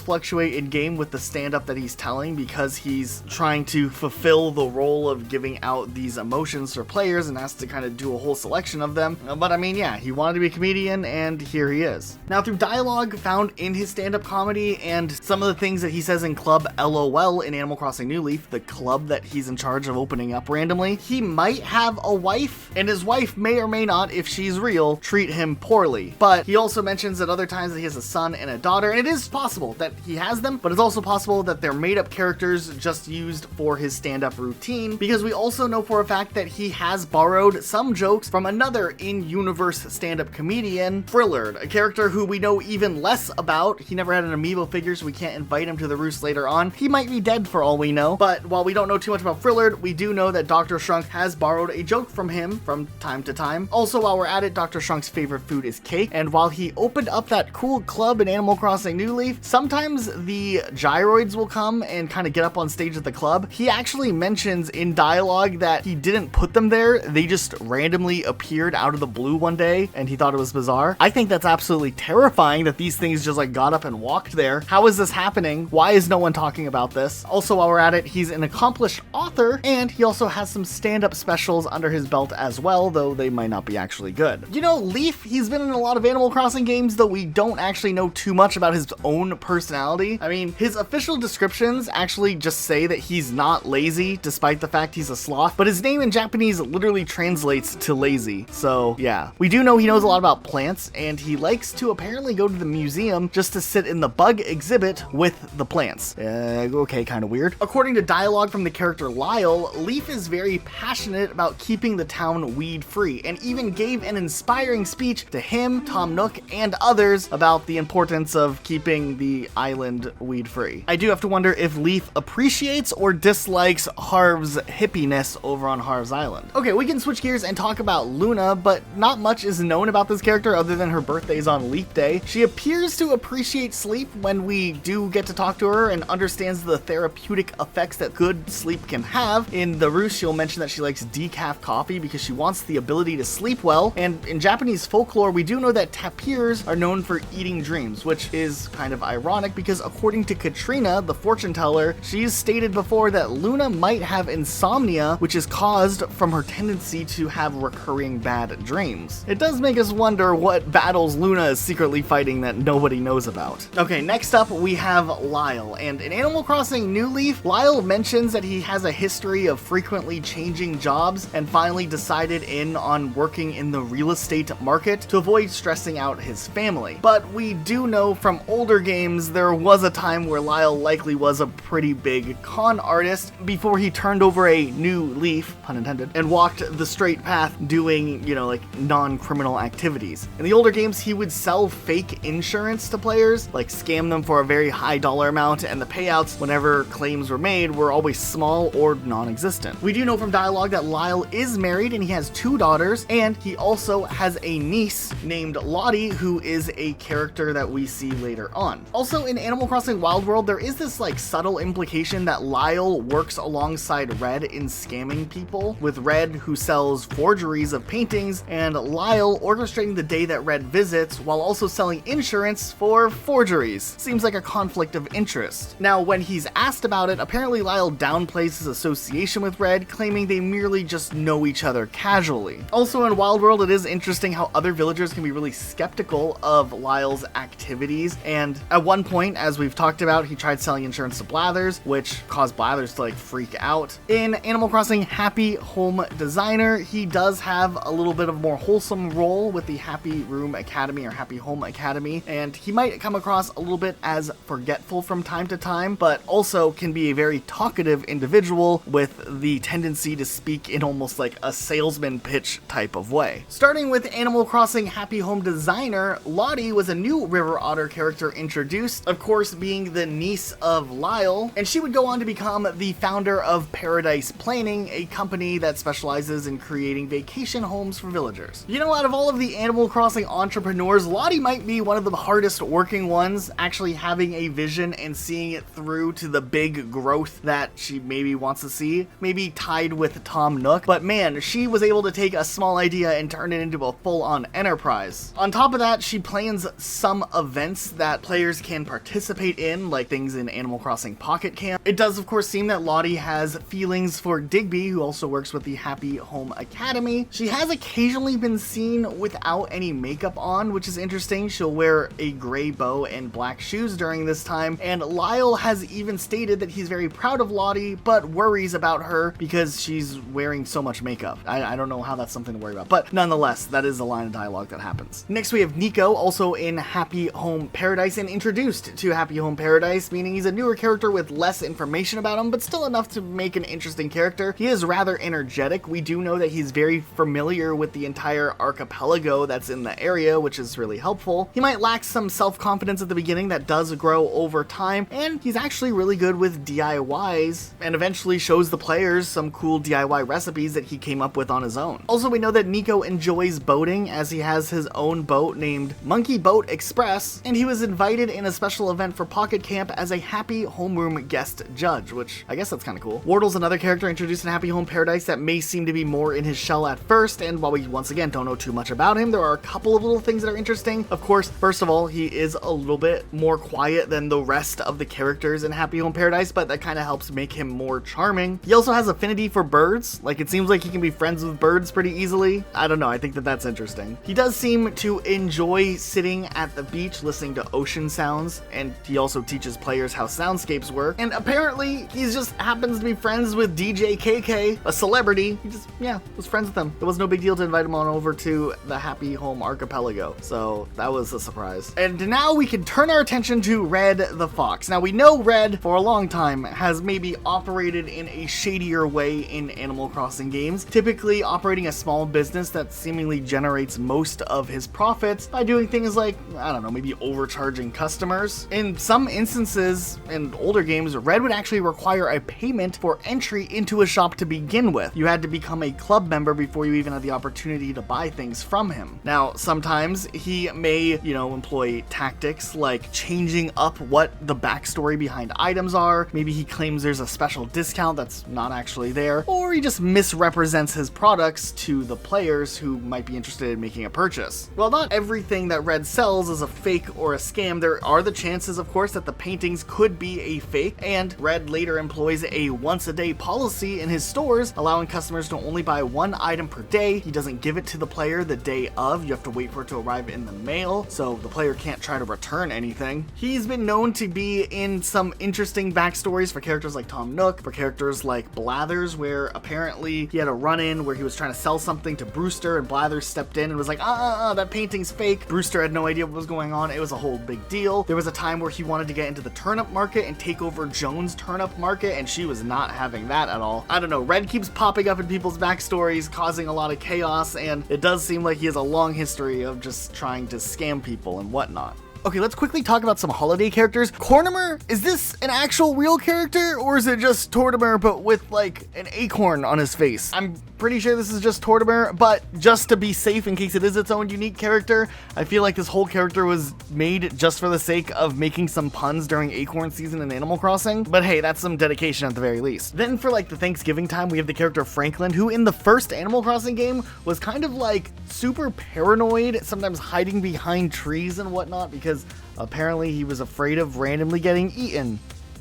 fluctuate in-game with the stand-up that he's telling because he's trying to fulfill the role of giving out these emotions for players and has to kind of do a whole selection of them. But I mean, yeah, he wanted to be a comedian and here he is. Now, through dialogue found in his stand-up comedy and some of the things that he says in Club LOL in Animal Crossing New Leaf, the club that he's in charge of opening up randomly, he might have a wife, and his wife may or may not, if she's real, treat him poorly. But he also mentions at other times that he has a son and a daughter, and it is possible that he has them, but it's also possible that they're made-up characters just used for his stand-up routine, because we also know for a fact that he has borrowed some jokes from another in-universe stand-up comedian, Frillard, a character who we know even less about. He never had an amiibo figure, so we can't invite him to the roost later on. He might be dead for all we know, but while we don't know too much about Frillard, we do know that Dr. Shrunk has borrowed a joke from him from time to time. Also, while we're at it, Dr. Shrunk's favorite food is cake, and while he opened up that cool club in Animal Crossing New Leaf, sometimes the gyroids will come and kind of get up on stage at the club. He actually mentions in dialogue that he didn't put them there, they just randomly appeared out of the blue one day, and he thought it was bizarre. I think that's absolutely terrifying that these things just like got up and walked there. How is this happening? Why is no one talking about this? Also, while we're at it, he's an accomplished author, and he also has some stand-up specials under his belt as well, though they might not be actually good. You know, Leaf, he's been in a lot of Animal Crossing games, though we don't actually know too much about his own personality. I mean, his official descriptions actually just say that he's not lazy, despite the fact he's a sloth, but his name in Japanese literally translates to lazy. So yeah, we do know he knows a lot about plants, and he likes to apparently go to the museum just to sit in the bug exhibit with the plants. Okay, kind of weird. According to dialogue from the character Lyle, Leaf is very passionate about keeping the town weed-free, and even gave an inspiring speech to him, Tom Nook, and others about the importance of keeping the island weed-free. I do have to wonder if Leaf appreciates or dislikes Harv's hippiness over on Harv's Island. Okay, we can switch gears and talk about Luna, but not much is known about this character other than her birthday's on Leap Day. She appears to appreciate sleep when we do get to talk to her and understands the therapeutic effects that good sleep can have. In the roost, she'll mention that she likes decaf coffee because she wants the ability to sleep well, and in Japanese folklore, we do know that tapirs are known for eating dreams, which is kind of ironic because according to Katrina, the fortune teller, she's stated before that Luna might have insomnia, which is caused from her tendency to have recurring bad dreams. It does make us wonder what battles Luna is secretly fighting that nobody knows about. Okay, next up we have Lyle, and in Animal Crossing New Leaf, Lyle mentions that he has a history of frequently changing jobs and finally decided in on working in the real estate market to avoid stressing out his family. But we do know from older games there was a time where Lyle likely was a pretty big con artist before he turned over a new leaf, pun intended, and walked the straight path doing, you know, like non-criminal activities. In the older games, he would sell fake insurance to players, like scam them for a very high dollar amount, and the payouts whenever claims were made were always small or non-existent. We do know from dialogue that Lyle is married and he has 2 daughters, and he also has a niece named Lottie, who is a character that we see later on. Also, in Animal Crossing Wild World, there is this like subtle implication that Lyle works alongside Red in scamming people, with Red who sells forgeries of paintings, and Lyle orchestrating the day that that Red visits while also selling insurance for forgeries. Seems like a conflict of interest. Now, when he's asked about it, apparently Lyle downplays his association with Red, claiming they merely just know each other casually. Also in Wild World, it is interesting how other villagers can be really skeptical of Lyle's activities, and at one point, as we've talked about, he tried selling insurance to Blathers, which caused Blathers to freak out. In Animal Crossing Happy Home Designer, he does have a little bit of more wholesome role with the Happy Room Academy or Happy Home Academy, and he might come across a little bit as forgetful from time to time, but also can be a very talkative individual with the tendency to speak in almost like a salesman pitch type of way. Starting with Animal Crossing Happy Home Designer, Lottie was a new River Otter character introduced, of course being the niece of Lyle, and she would go on to become the founder of Paradise Planning, a company that specializes in creating vacation homes for villagers. You know, out of all of the Animal Crossing entrepreneurs, Lottie might be one of the hardest working ones, actually having a vision and seeing it through to the big growth that she maybe wants to see, maybe tied with Tom Nook, but man, she was able to take a small idea and turn it into a full-on enterprise. On top of that, she plans some events that players can participate in, like things in Animal Crossing Pocket Camp. It does of course seem that Lottie has feelings for Digby, who also works with the Happy Home Academy. She has occasionally been seen without any makeup on, which is interesting. She'll wear a gray bow and black shoes during this time, and Lyle has even stated that he's very proud of Lottie, but worries about her because she's wearing so much makeup. I don't know how that's something to worry about, but nonetheless, that is a line of dialogue that happens. Next we have Nico, also in Happy Home Paradise and introduced to Happy Home Paradise, meaning he's a newer character with less information about him, but still enough to make an interesting character. He is rather energetic. We do know that he's very familiar with the entire archipelago that's in the area, which is really helpful. He might lack some self-confidence at the beginning that does grow over time, and he's actually really good with DIYs and eventually shows the players some cool DIY recipes that he came up with on his own. Also, we know that Nico enjoys boating, as he has his own boat named Monkey Boat Express, and he was invited in a special event for Pocket Camp as a Happy Homeroom guest judge, which I guess that's kind of cool. Wardle's another character introduced in Happy Home Paradise that may seem to be more in his shell at first, and while we once again don't know too much about him, there are a couple of little things that are interesting. Of course, first of all, he is a little bit more quiet than the rest of the characters in Happy Home Paradise, but that kind of helps make him more charming. He also has affinity for birds. Like, it seems like he can be friends with birds pretty easily. I don't know, I think that that's interesting. He does seem to enjoy sitting at the beach listening to ocean sounds, and he also teaches players how soundscapes work, and apparently he just happens to be friends with DJ KK, a celebrity. He just, was friends with him. It was no big deal to invite him on over to the Happy Home Archipelago, so that was a surprise. And now we can turn our attention to Red the Fox. Now, we know Red for a long time has maybe operated in a shadier way in Animal Crossing games, typically operating a small business that seemingly generates most of his profits by doing things like, I don't know, maybe overcharging customers. In some instances in older games, Red would actually require a payment for entry into a shop to begin with. You had to become a club member before you even had the opportunity to buy things from him. Now, sometimes he may, employ tactics like changing up what the backstory behind items are. Maybe he claims there's a special discount that's not actually there, or he just misrepresents his products to the players who might be interested in making a purchase. While not everything that Red sells is a fake or a scam, there are the chances, of course, that the paintings could be a fake, and Red later employs a once-a-day policy in his stores, allowing customers to only buy one item per day. He doesn't give it to the player the day of. You have to wait for it to arrive in the mail, so the player can't try to return anything. He's been known to be in some interesting backstories for characters like Tom Nook, for characters like Blathers, where apparently he had a run-in where he was trying to sell something to Brewster, and Blathers stepped in and was like, that painting's fake. Brewster had no idea what was going on. It was a whole big deal. There was a time where he wanted to get into the turnip market and take over Joan's turnip market, and she was not having that at all. I don't know, Red keeps popping up in people's backstories, causing a lot of chaos, and it does seem like he has a long history of just trying to scam people and whatnot. Okay, let's quickly talk about some holiday characters. Cornimer, is this an actual real character, or is it just Tortimer but with like an acorn on his face? I'm pretty sure this is just Tortimer, but just to be safe in case it is its own unique character, I feel like this whole character was made just for the sake of making some puns during acorn season in Animal Crossing. But hey, that's some dedication at the very least. Then for like the Thanksgiving time, we have the character Franklin, who in the first Animal Crossing game was kind of like super paranoid, sometimes hiding behind trees and whatnot, because apparently he was afraid of randomly getting eaten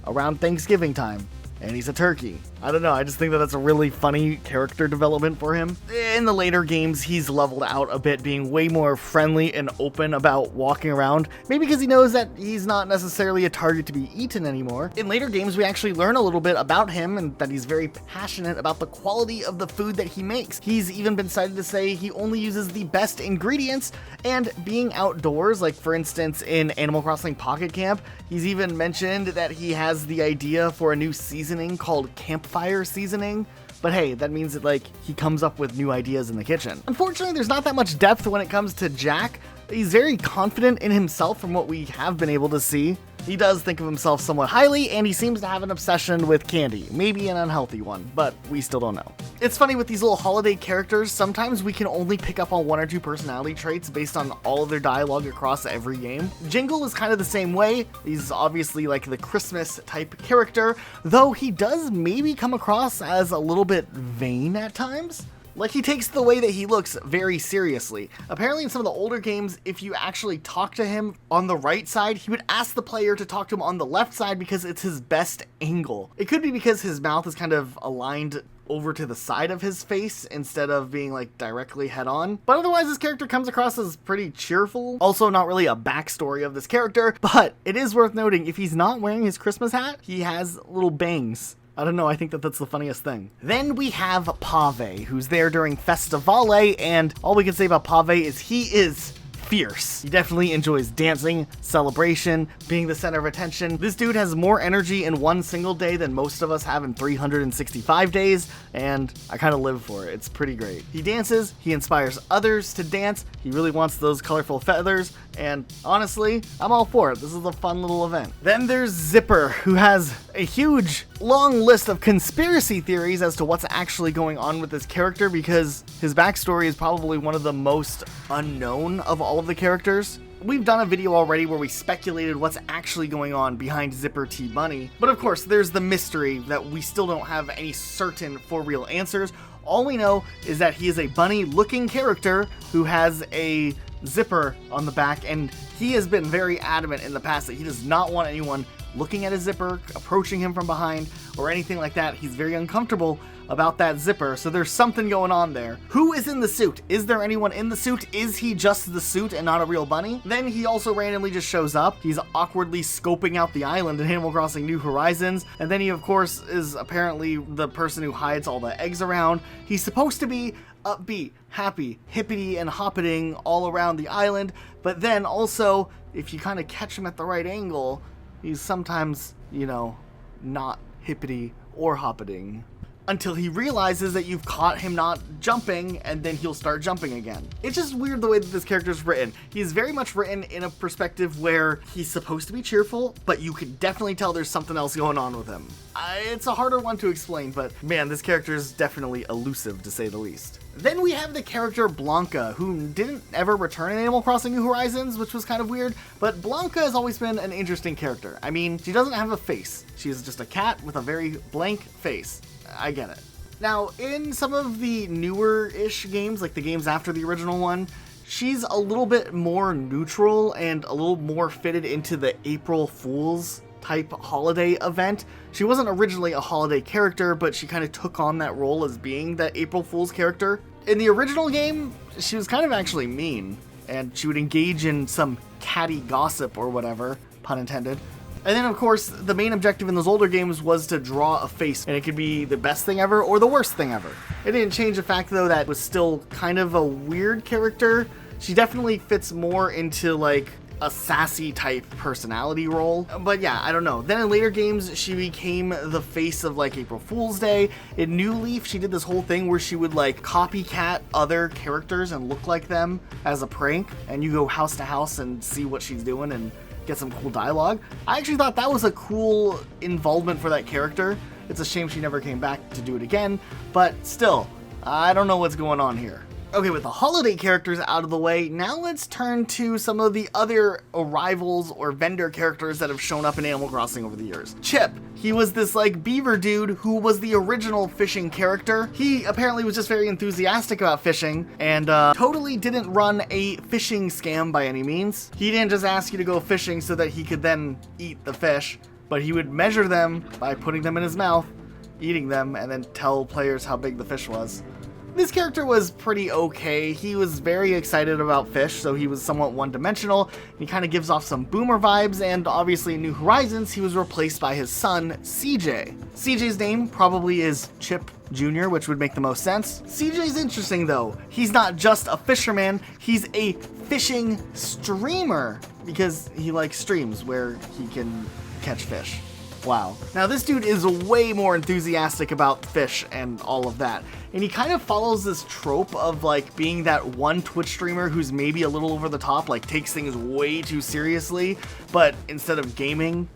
around Thanksgiving time. And he's a turkey. I don't know, I just think that that's a really funny character development for him. In the later games, he's leveled out a bit, being way more friendly and open about walking around, maybe because he knows that he's not necessarily a target to be eaten anymore. In later games, we actually learn a little bit about him and that he's very passionate about the quality of the food that he makes. He's even been cited to say he only uses the best ingredients, and being outdoors, like for instance in Animal Crossing Pocket Camp, he's even mentioned that he has the idea for a new seasoning called campfire seasoning. But hey, that means that like he comes up with new ideas in the kitchen. Unfortunately, there's not that much depth when it comes to Jack. He's very confident in himself from what we have been able to see. He does think of himself somewhat highly, and he seems to have an obsession with candy. Maybe an unhealthy one, but we still don't know. It's funny with these little holiday characters, sometimes we can only pick up on one or two personality traits based on all of their dialogue across every game. Jingle is kind of the same way. He's obviously like the Christmas type character, though he does maybe come across as a little bit vain at times. Like, he takes the way that he looks very seriously. Apparently in some of the older games, if you actually talk to him on the right side, he would ask the player to talk to him on the left side because it's his best angle. It could be because his mouth is kind of aligned over to the side of his face instead of being like directly head on. But otherwise, this character comes across as pretty cheerful. Also, not really a backstory of this character, but it is worth noting if he's not wearing his Christmas hat, he has little bangs. I don't know, I think that that's the funniest thing. Then we have Pave, who's there during Festivale, and all we can say about Pave is he is fierce. He definitely enjoys dancing, celebration, being the center of attention. This dude has more energy in one single day than most of us have in 365 days, and I kind of live for it. It's pretty great. He dances, he inspires others to dance, he really wants those colorful feathers, and honestly, I'm all for it. This is a fun little event. Then there's Zipper, who has a huge, long list of conspiracy theories as to what's actually going on with this character, because his backstory is probably one of the most unknown of all of the characters. We've done a video already where we speculated what's actually going on behind Zipper T Bunny, but of course there's the mystery that we still don't have any certain for real answers. All we know is that he is a bunny looking character who has a zipper on the back, and he has been very adamant in the past that he does not want anyone looking at his zipper, approaching him from behind, or anything like that. He's very uncomfortable about that zipper, so there's something going on there. Who is in the suit? Is there anyone in the suit? Is he just the suit and not a real bunny? Then he also randomly just shows up. He's awkwardly scoping out the island in Animal Crossing New Horizons, and then he of course is apparently the person who hides all the eggs around. He's supposed to be upbeat, happy, hippity and hoppiting all around the island, but then also, if you kind of catch him at the right angle, he's sometimes, you know, not hippity or hoppiting, until he realizes that you've caught him not jumping, and then he'll start jumping again. It's just weird the way that this character's written. He's very much written in a perspective where he's supposed to be cheerful, but you can definitely tell there's something else going on with him. It's a harder one to explain, but man, this character is definitely elusive to say the least. Then we have the character Blanca, who didn't ever return in Animal Crossing New Horizons, which was kind of weird, but Blanca has always been an interesting character. I mean, she doesn't have a face. She's just a cat with a very blank face. I get it. Now, in some of the newer-ish games, like the games after the original one, she's a little bit more neutral and a little more fitted into the April Fool's type holiday event. She wasn't originally a holiday character, but she kind of took on that role as being that April Fool's character. In the original game, she was kind of actually mean, and she would engage in some catty gossip or whatever, pun intended. And then, of course, the main objective in those older games was to draw a face, and it could be the best thing ever or the worst thing ever. It didn't change the fact, though, that was still kind of a weird character. She definitely fits more into, like, a sassy type personality role. But yeah, I don't know. Then in later games, she became the face of like April Fool's Day. In New Leaf, she did this whole thing where she would like copycat other characters and look like them as a prank, and you go house to house and see what she's doing and get some cool dialogue. I actually thought that was a cool involvement for that character. It's a shame she never came back to do it again, but still, I don't know what's going on here. Okay, with the holiday characters out of the way, now let's turn to some of the other arrivals or vendor characters that have shown up in Animal Crossing over the years. Chip, he was this like beaver dude who was the original fishing character. He apparently was just very enthusiastic about fishing and totally didn't run a fishing scam by any means. He didn't just ask you to go fishing so that he could then eat the fish, but he would measure them by putting them in his mouth, eating them, and then tell players how big the fish was. This character was pretty okay. He was very excited about fish, so he was somewhat one-dimensional. He kind of gives off some Boomer vibes, and obviously in New Horizons, he was replaced by his son, CJ. CJ's name probably is Chip Jr., which would make the most sense. CJ's interesting though. He's not just a fisherman, he's a fishing streamer, because he likes streams where he can catch fish. Wow. Now this dude is way more enthusiastic about fish and all of that. And he kind of follows this trope of like being that one Twitch streamer who's maybe a little over the top, like takes things way too seriously, but instead of gaming,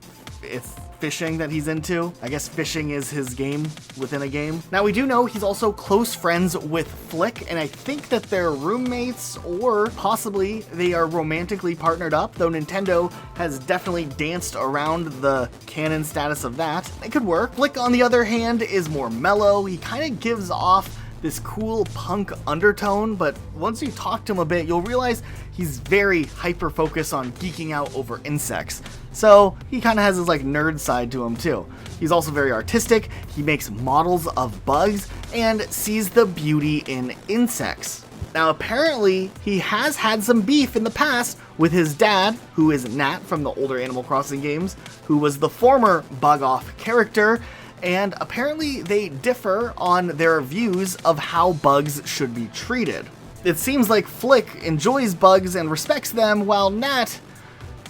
it's fishing that he's into. I guess fishing is his game within a game. Now we do know he's also close friends with Flick, and I think that they're roommates or possibly they are romantically partnered up, though Nintendo has definitely danced around the canon status of that. It could work. Flick, on the other hand, is more mellow. He kind of gives off this cool punk undertone, but once you talk to him a bit, you'll realize he's very hyper-focused on geeking out over insects. So he kind of has his like nerd side to him too. He's also very artistic, he makes models of bugs, and sees the beauty in insects. Now apparently, he has had some beef in the past with his dad, who is Nat from the older Animal Crossing games, who was the former Bug-Off character, and apparently they differ on their views of how bugs should be treated. It seems like Flick enjoys bugs and respects them, while Nat,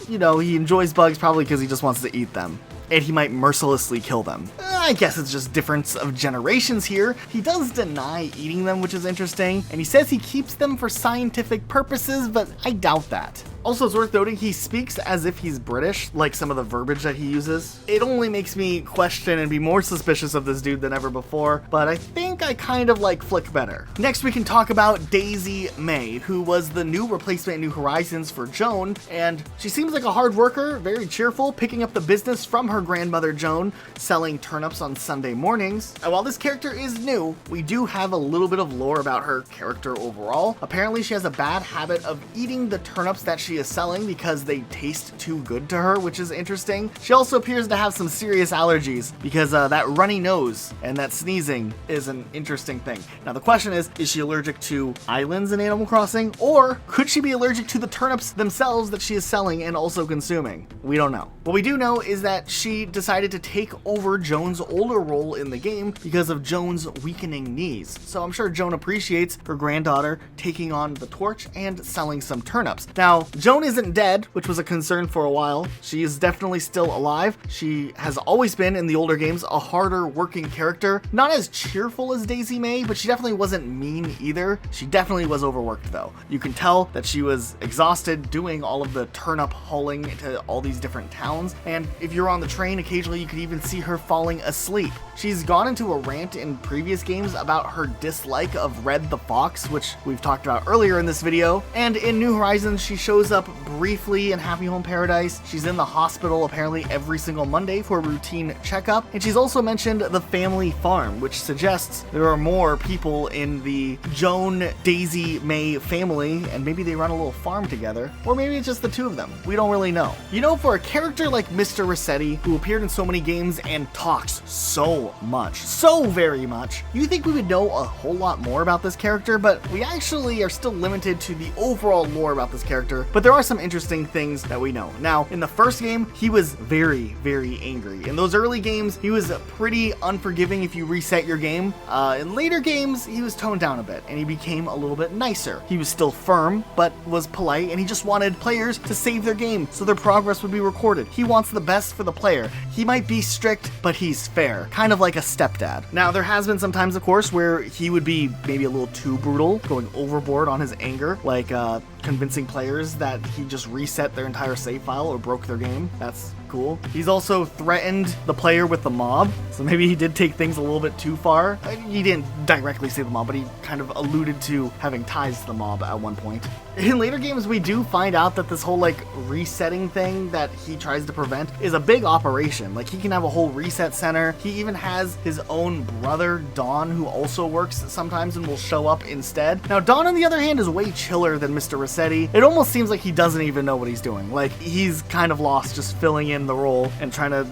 you know, he enjoys bugs probably because he just wants to eat them. And he might mercilessly kill them. I guess it's just difference of generations here. He does deny eating them, which is interesting, and he says he keeps them for scientific purposes, but I doubt that. Also, it's worth noting he speaks as if he's British, like some of the verbiage that he uses. It only makes me question and be more suspicious of this dude than ever before, but I think I kind of like Flick better. Next, we can talk about Daisy May, who was the new replacement in New Horizons for Joan, and she seems like a hard worker, very cheerful, picking up the business from her grandmother Joan, selling turnips on Sunday mornings. And while this character is new, we do have a little bit of lore about her character overall. Apparently, she has a bad habit of eating the turnips that she is selling because they taste too good to her, which is interesting. She also appears to have some serious allergies because that runny nose and that sneezing is an interesting thing. Now the question is she allergic to islands in Animal Crossing, or could she be allergic to the turnips themselves that she is selling and also consuming? We don't know. What we do know is that she decided to take over Joan's older role in the game because of Joan's weakening knees. So I'm sure Joan appreciates her granddaughter taking on the torch and selling some turnips. Now, Joan isn't dead, which was a concern for a while. She is definitely still alive. She has always been, in the older games, a harder working character. Not as cheerful as Daisy May, but she definitely wasn't mean either. She definitely was overworked though. You can tell that she was exhausted doing all of the turnip hauling to all these different towns, and if you're on the train, occasionally you could even see her falling asleep. She's gone into a rant in previous games about her dislike of Red the Fox, which we've talked about earlier in this video, and in New Horizons she shows up briefly in Happy Home Paradise. She's in the hospital apparently every single Monday for a routine checkup, and she's also mentioned the family farm, which suggests there are more people in the Joan Daisy May family, and maybe they run a little farm together, or maybe it's just the two of them. We don't really know. You know, for a character like Mr. Rossetti, who appeared in so many games and talks so much, so very much, you think we would know a whole lot more about this character, but we actually are still limited to the overall lore about this character. But but there are some interesting things that we know. Now, in the first game, he was very, very angry. In those early games, he was pretty unforgiving if you reset your game. In later games, he was toned down a bit, and he became a little bit nicer. He was still firm, but was polite, and he just wanted players to save their game so their progress would be recorded. He wants the best for the player. He might be strict, but he's fair. Kind of like a stepdad. Now, there has been some times, of course, where he would be maybe a little too brutal, going overboard on his anger, like convincing players that he just reset their entire save file or broke their game. That's cool. He's also threatened the player with the mob, so maybe he did take things a little bit too far. He didn't directly say the mob, but he kind of alluded to having ties to the mob at one point. In later games, we do find out that this whole like resetting thing that he tries to prevent is a big operation. Like, he can have a whole reset center. He even has his own brother, Don, who also works sometimes and will show up instead. Now, Don, on the other hand, is way chiller than Mr. Rossetti. It almost seems like he doesn't even know what he's doing. Like, he's kind of lost, just filling in the role and trying to,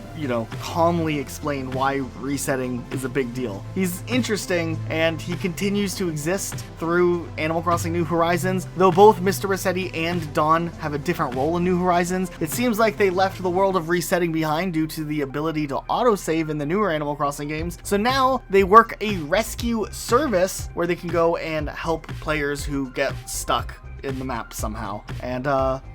calmly explain why resetting is a big deal. He's interesting, and he continues to exist through Animal Crossing New Horizons. Though both Mr. Rossetti and Don have a different role in New Horizons, it seems like they left the world of resetting behind due to the ability to autosave in the newer Animal Crossing games. So now they work a rescue service where they can go and help players who get stuck in the map somehow, and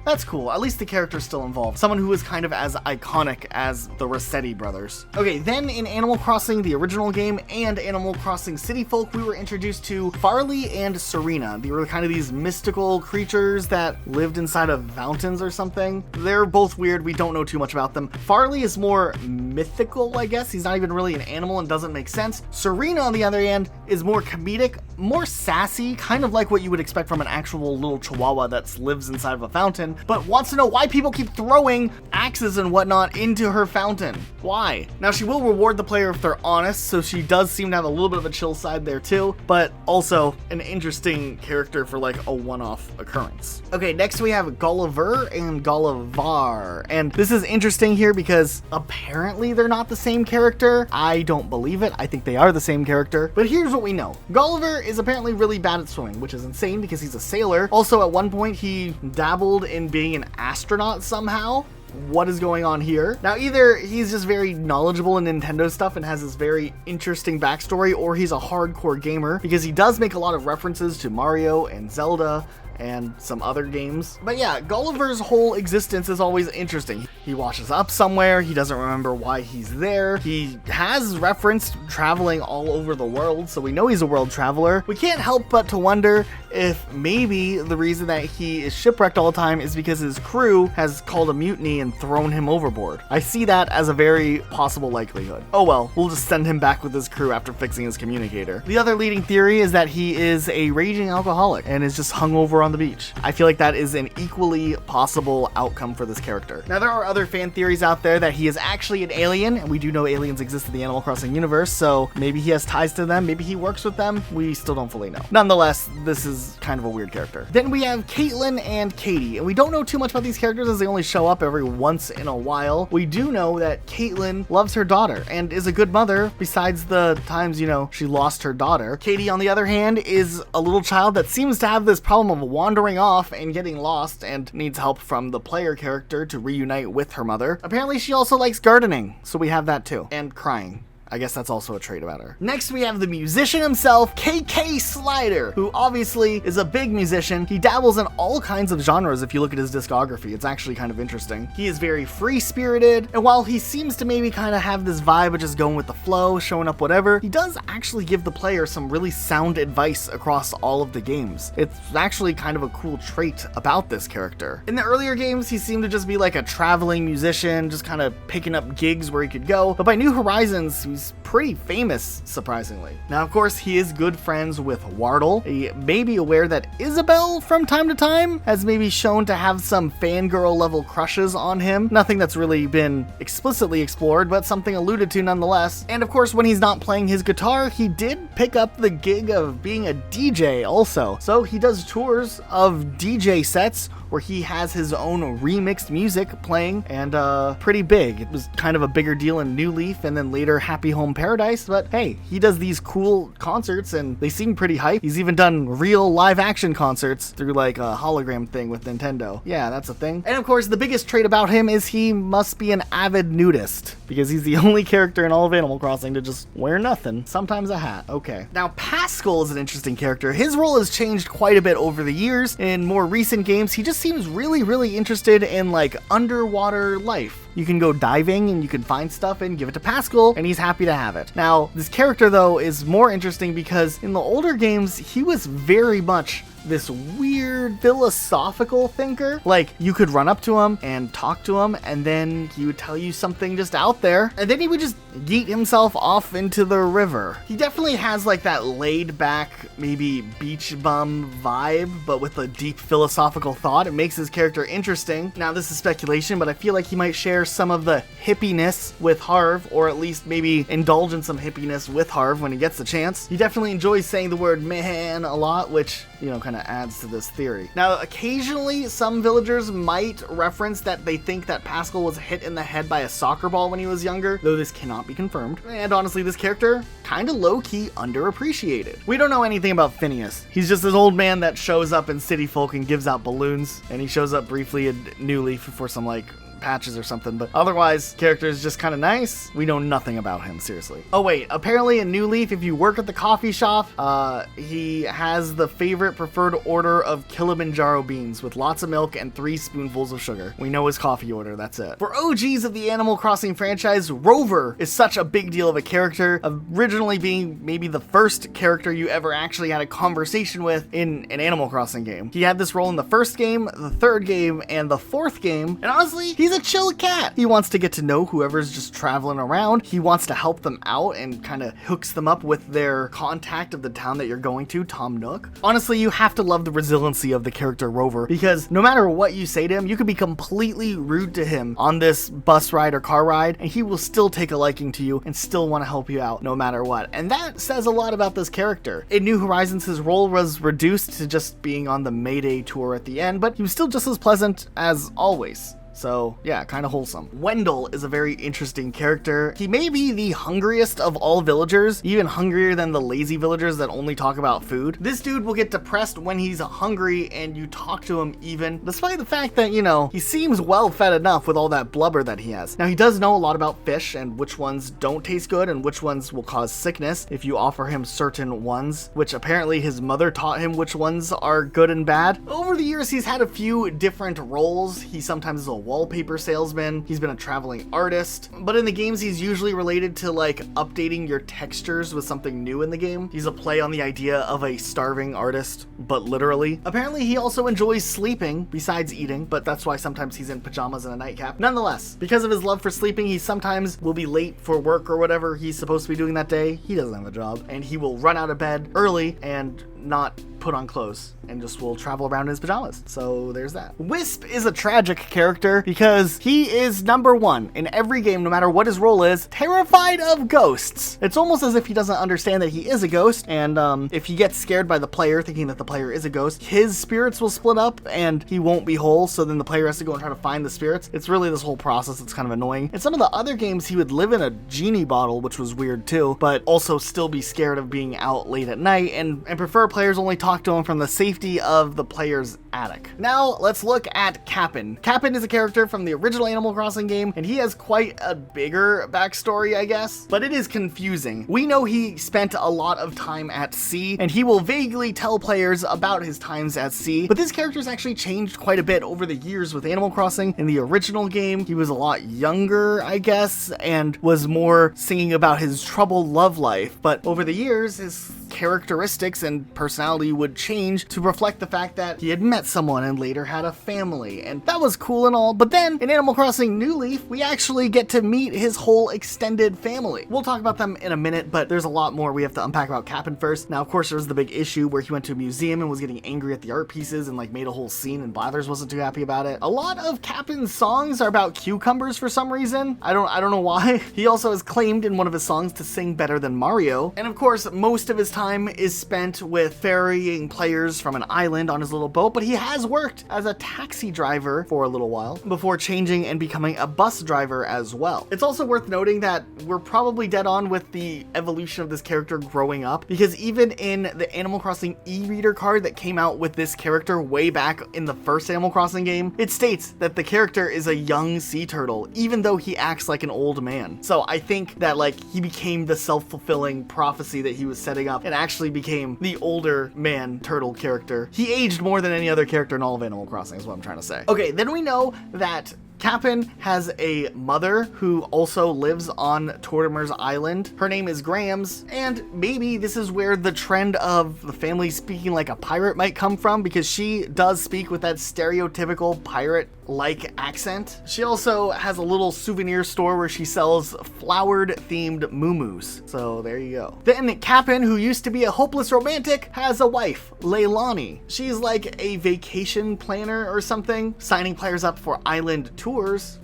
that's cool. At least the character's still involved. Someone who is kind of as iconic as the Rossetti brothers. Okay, then in Animal Crossing, the original game, and Animal Crossing City Folk, we were introduced to Farley and Serena. They were kind of these mystical creatures that lived inside of fountains or something. They're both weird. We don't know too much about them. Farley is more mythical, I guess. He's not even really an animal and doesn't make sense. Serena, on the other hand, is more comedic, more sassy, kind of like what you would expect from an actual little chihuahua that lives inside of a fountain, but wants to know why people keep throwing axes and whatnot into her fountain. Why? Now, she will reward the player if they're honest, so she does seem to have a little bit of a chill side there too, but also an interesting character for like a one-off occurrence. Okay, next we have Gulliver and Gullivar, and this is interesting here because apparently they're not the same character. I don't believe it. I think they are the same character, but here's what we know. Gulliver is apparently really bad at swimming, which is insane because he's a sailor. Also, at one point, he dabbled in being an astronaut somehow. What is going on here? Now, either he's just very knowledgeable in Nintendo stuff and has this very interesting backstory, or he's a hardcore gamer, because he does make a lot of references to Mario and Zelda and some other games. But yeah, Gulliver's whole existence is always interesting. He washes up somewhere, he doesn't remember why he's there. He has referenced traveling all over the world, so we know he's a world traveler. We can't help but to wonder if maybe the reason that he is shipwrecked all the time is because his crew has called a mutiny and thrown him overboard. I see that as a very possible likelihood. Oh well, we'll just send him back with his crew after fixing his communicator. The other leading theory is that he is a raging alcoholic and is just hungover on the beach. I feel like that is an equally possible outcome for this character. Now, there are other fan theories out there that he is actually an alien, and we do know aliens exist in the Animal Crossing universe, so maybe he has ties to them, maybe he works with them. We still don't fully know. Nonetheless, this is kind of a weird character. Then we have Caitlin and Katie, and we don't know too much about these characters as they only show up every once in a while. We do know that Caitlin loves her daughter and is a good mother besides the times, she lost her daughter. Katie, on the other hand, is a little child that seems to have this problem of wandering off and getting lost and needs help from the player character to reunite with her mother. Apparently, she also likes gardening, so we have that too. And crying. I guess that's also a trait about her. Next, we have the musician himself, KK Slider, who obviously is a big musician. He dabbles in all kinds of genres if you look at his discography. It's actually kind of interesting. He is very free-spirited, and while he seems to maybe kind of have this vibe of just going with the flow, showing up whatever, he does actually give the player some really sound advice across all of the games. It's actually kind of a cool trait about this character. In the earlier games, he seemed to just be like a traveling musician, just kind of picking up gigs where he could go, but by New Horizons, he's pretty famous, surprisingly. Now, of course, he is good friends with Wardle. He may be aware that Isabelle, from time to time, has maybe shown to have some fangirl level crushes on him. Nothing that's really been explicitly explored, but something alluded to nonetheless. And of course, when he's not playing his guitar, he did pick up the gig of being a DJ also. So he does tours of DJ sets where he has his own remixed music playing, and pretty big. It was kind of a bigger deal in New Leaf and then later Happy Home Paradise, but hey, he does these cool concerts and they seem pretty hype. He's even done real live action concerts through like a hologram thing with Nintendo. Yeah, that's a thing. And of course, the biggest trait about him is he must be an avid nudist, because he's the only character in all of Animal Crossing to just wear nothing. Sometimes a hat. Okay. Now, Pascal is an interesting character. His role has changed quite a bit over the years. In more recent games, he just seems really interested in like underwater life. You can go diving and you can find stuff and give it to Pascal, and he's happy to have it. Now, this character though is more interesting because in the older games, he was very much this weird philosophical thinker. Like, you could run up to him and talk to him, and then he would tell you something just out there, and then he would just yeet himself off into the river. He definitely has like that laid back, maybe beach bum vibe, but with a deep philosophical thought. It makes his character interesting. Now, this is speculation, but I feel like he might share some of the hippiness with Harv, or at least maybe indulge in some hippiness with Harv when he gets the chance. He definitely enjoys saying the word man a lot, which, you know, kind of adds to this theory. Now, occasionally some villagers might reference that they think that Pascal was hit in the head by a soccer ball when he was younger, though this cannot be confirmed. And honestly, this character kind of low-key underappreciated. We don't know anything about Phineas. He's just this old man that shows up in City Folk and gives out balloons, and he shows up briefly in New Leaf for some like patches or something, but otherwise, character is just kind of nice. We know nothing about him, seriously. Oh wait, apparently in New Leaf, if you work at the coffee shop, he has the favorite preferred order of Kilimanjaro beans with lots of milk and 3 spoonfuls of sugar. We know his coffee order, that's it. For OGs of the Animal Crossing franchise, Rover is such a big deal of a character, originally being maybe the first character you ever actually had a conversation with in an Animal Crossing game. He had this role in the first game, the third game, and the fourth game, and honestly, he's a chill cat. He wants to get to know whoever's just traveling around. He wants to help them out and kind of hooks them up with their contact of the town that you're going to, Tom Nook. Honestly, you have to love the resiliency of the character Rover, because no matter what you say to him, you could be completely rude to him on this bus ride or car ride, and he will still take a liking to you and still want to help you out no matter what. And that says a lot about this character. In New Horizons, his role was reduced to just being on the Mayday tour at the end, but he was still just as pleasant as always. So yeah, kind of wholesome. Wendell is a very interesting character. He may be the hungriest of all villagers, even hungrier than the lazy villagers that only talk about food. This dude will get depressed when he's hungry and you talk to him even, despite the fact that, you know, he seems well fed enough with all that blubber that he has. Now, he does know a lot about fish and which ones don't taste good and which ones will cause sickness if you offer him certain ones, which apparently his mother taught him which ones are good and bad. Over the years, he's had a few different roles. He sometimes is a wallpaper salesman, he's been a traveling artist, but in the games he's usually related to like updating your textures with something new in the game. He's a play on the idea of a starving artist, but literally. Apparently he also enjoys sleeping besides eating, but that's why sometimes he's in pajamas and a nightcap. Nonetheless, because of his love for sleeping, he sometimes will be late for work or whatever he's supposed to be doing that day. He doesn't have a job, and he will run out of bed early and not put on clothes and just will travel around in his pajamas. So there's that. Wisp is a tragic character because he is number one in every game, no matter what his role is, terrified of ghosts. It's almost as if he doesn't understand that he is a ghost, and if he gets scared by the player thinking that the player is a ghost, his spirits will split up and he won't be whole, so then the player has to go and try to find the spirits. It's really this whole process that's kind of annoying. In some of the other games, he would live in a genie bottle, which was weird too, but also still be scared of being out late at night and prefer players only talk to him from the safety of the player's attic. Now let's look at Cap'n. Cap'n is a character from the original Animal Crossing game, and he has quite a bigger backstory, I guess, but it is confusing. We know he spent a lot of time at sea, and he will vaguely tell players about his times at sea, but this character's actually changed quite a bit over the years with Animal Crossing. In the original game, he was a lot younger, I guess, and was more singing about his troubled love life, but over the years, his characteristics and personality would change to reflect the fact that he had met someone and later had a family, and that was cool and all. But then in Animal Crossing New Leaf, we actually get to meet his whole extended family. We'll talk about them in a minute, but there's a lot more we have to unpack about Cap'n first. Now, of course, there was the big issue where he went to a museum and was getting angry at the art pieces and like made a whole scene, and Blathers wasn't too happy about it. A lot of Cap'n's songs are about cucumbers for some reason. I don't know why. He also has claimed in one of his songs to sing better than Mario, and of course, most of his time time is spent with ferrying players from an island on his little boat, but he has worked as a taxi driver for a little while before changing and becoming a bus driver as well. It's also worth noting that we're probably dead on with the evolution of this character growing up, because even in the Animal Crossing e-reader card that came out with this character way back in the first Animal Crossing game, it states that the character is a young sea turtle, even though he acts like an old man. So I think that like he became the self-fulfilling prophecy that he was setting up and actually became the older man turtle character. He aged more than any other character in all of Animal Crossing is what I'm trying to say. Okay, then we know that Cap'n has a mother who also lives on Tortimer's Island. Her name is Grams, and maybe this is where the trend of the family speaking like a pirate might come from, because she does speak with that stereotypical pirate-like accent. She also has a little souvenir store where she sells flowered-themed moo-moos. So there you go. Then Cap'n, who used to be a hopeless romantic, has a wife, Leilani. She's like a vacation planner or something, signing players up for island tours.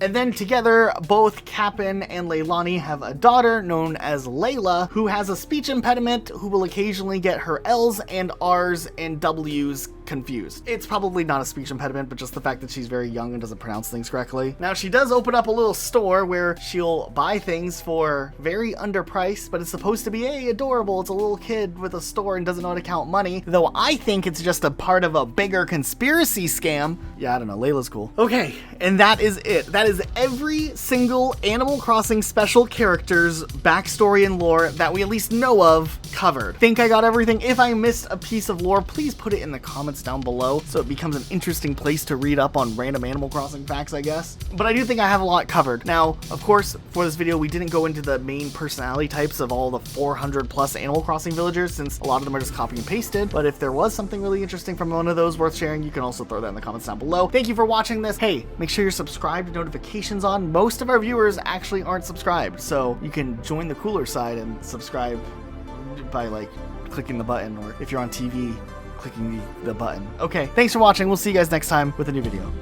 And then together, both Cap'n and Leilani have a daughter known as Layla, who has a speech impediment, who will occasionally get her L's and R's and W's confused. It's probably not a speech impediment, but just the fact that she's very young and doesn't pronounce things correctly. Now, she does open up a little store where she'll buy things for very underpriced, but it's supposed to be, hey, adorable, it's a little kid with a store and doesn't know how to count money, though I think it's just a part of a bigger conspiracy scam. Yeah, I don't know, Layla's cool. Okay, and that is it. That is every single Animal Crossing special character's backstory and lore that we at least know of covered. Think I got everything? If I missed a piece of lore, please put it in the comments down below so it becomes an interesting place to read up on random Animal Crossing facts, I guess. But I do think I have a lot covered. Now, of course, for this video, we didn't go into the main personality types of all the 400 plus Animal Crossing villagers, since a lot of them are just copy and pasted. But if there was something really interesting from one of those worth sharing, you can also throw that in the comments down below. Thank you for watching this. Hey, make sure you're subscribed, notifications on. Most of our viewers actually aren't subscribed, so you can join the cooler side and subscribe by like clicking the button, or if you're on TV, clicking the button. Okay, thanks for watching. We'll see you guys next time with a new video.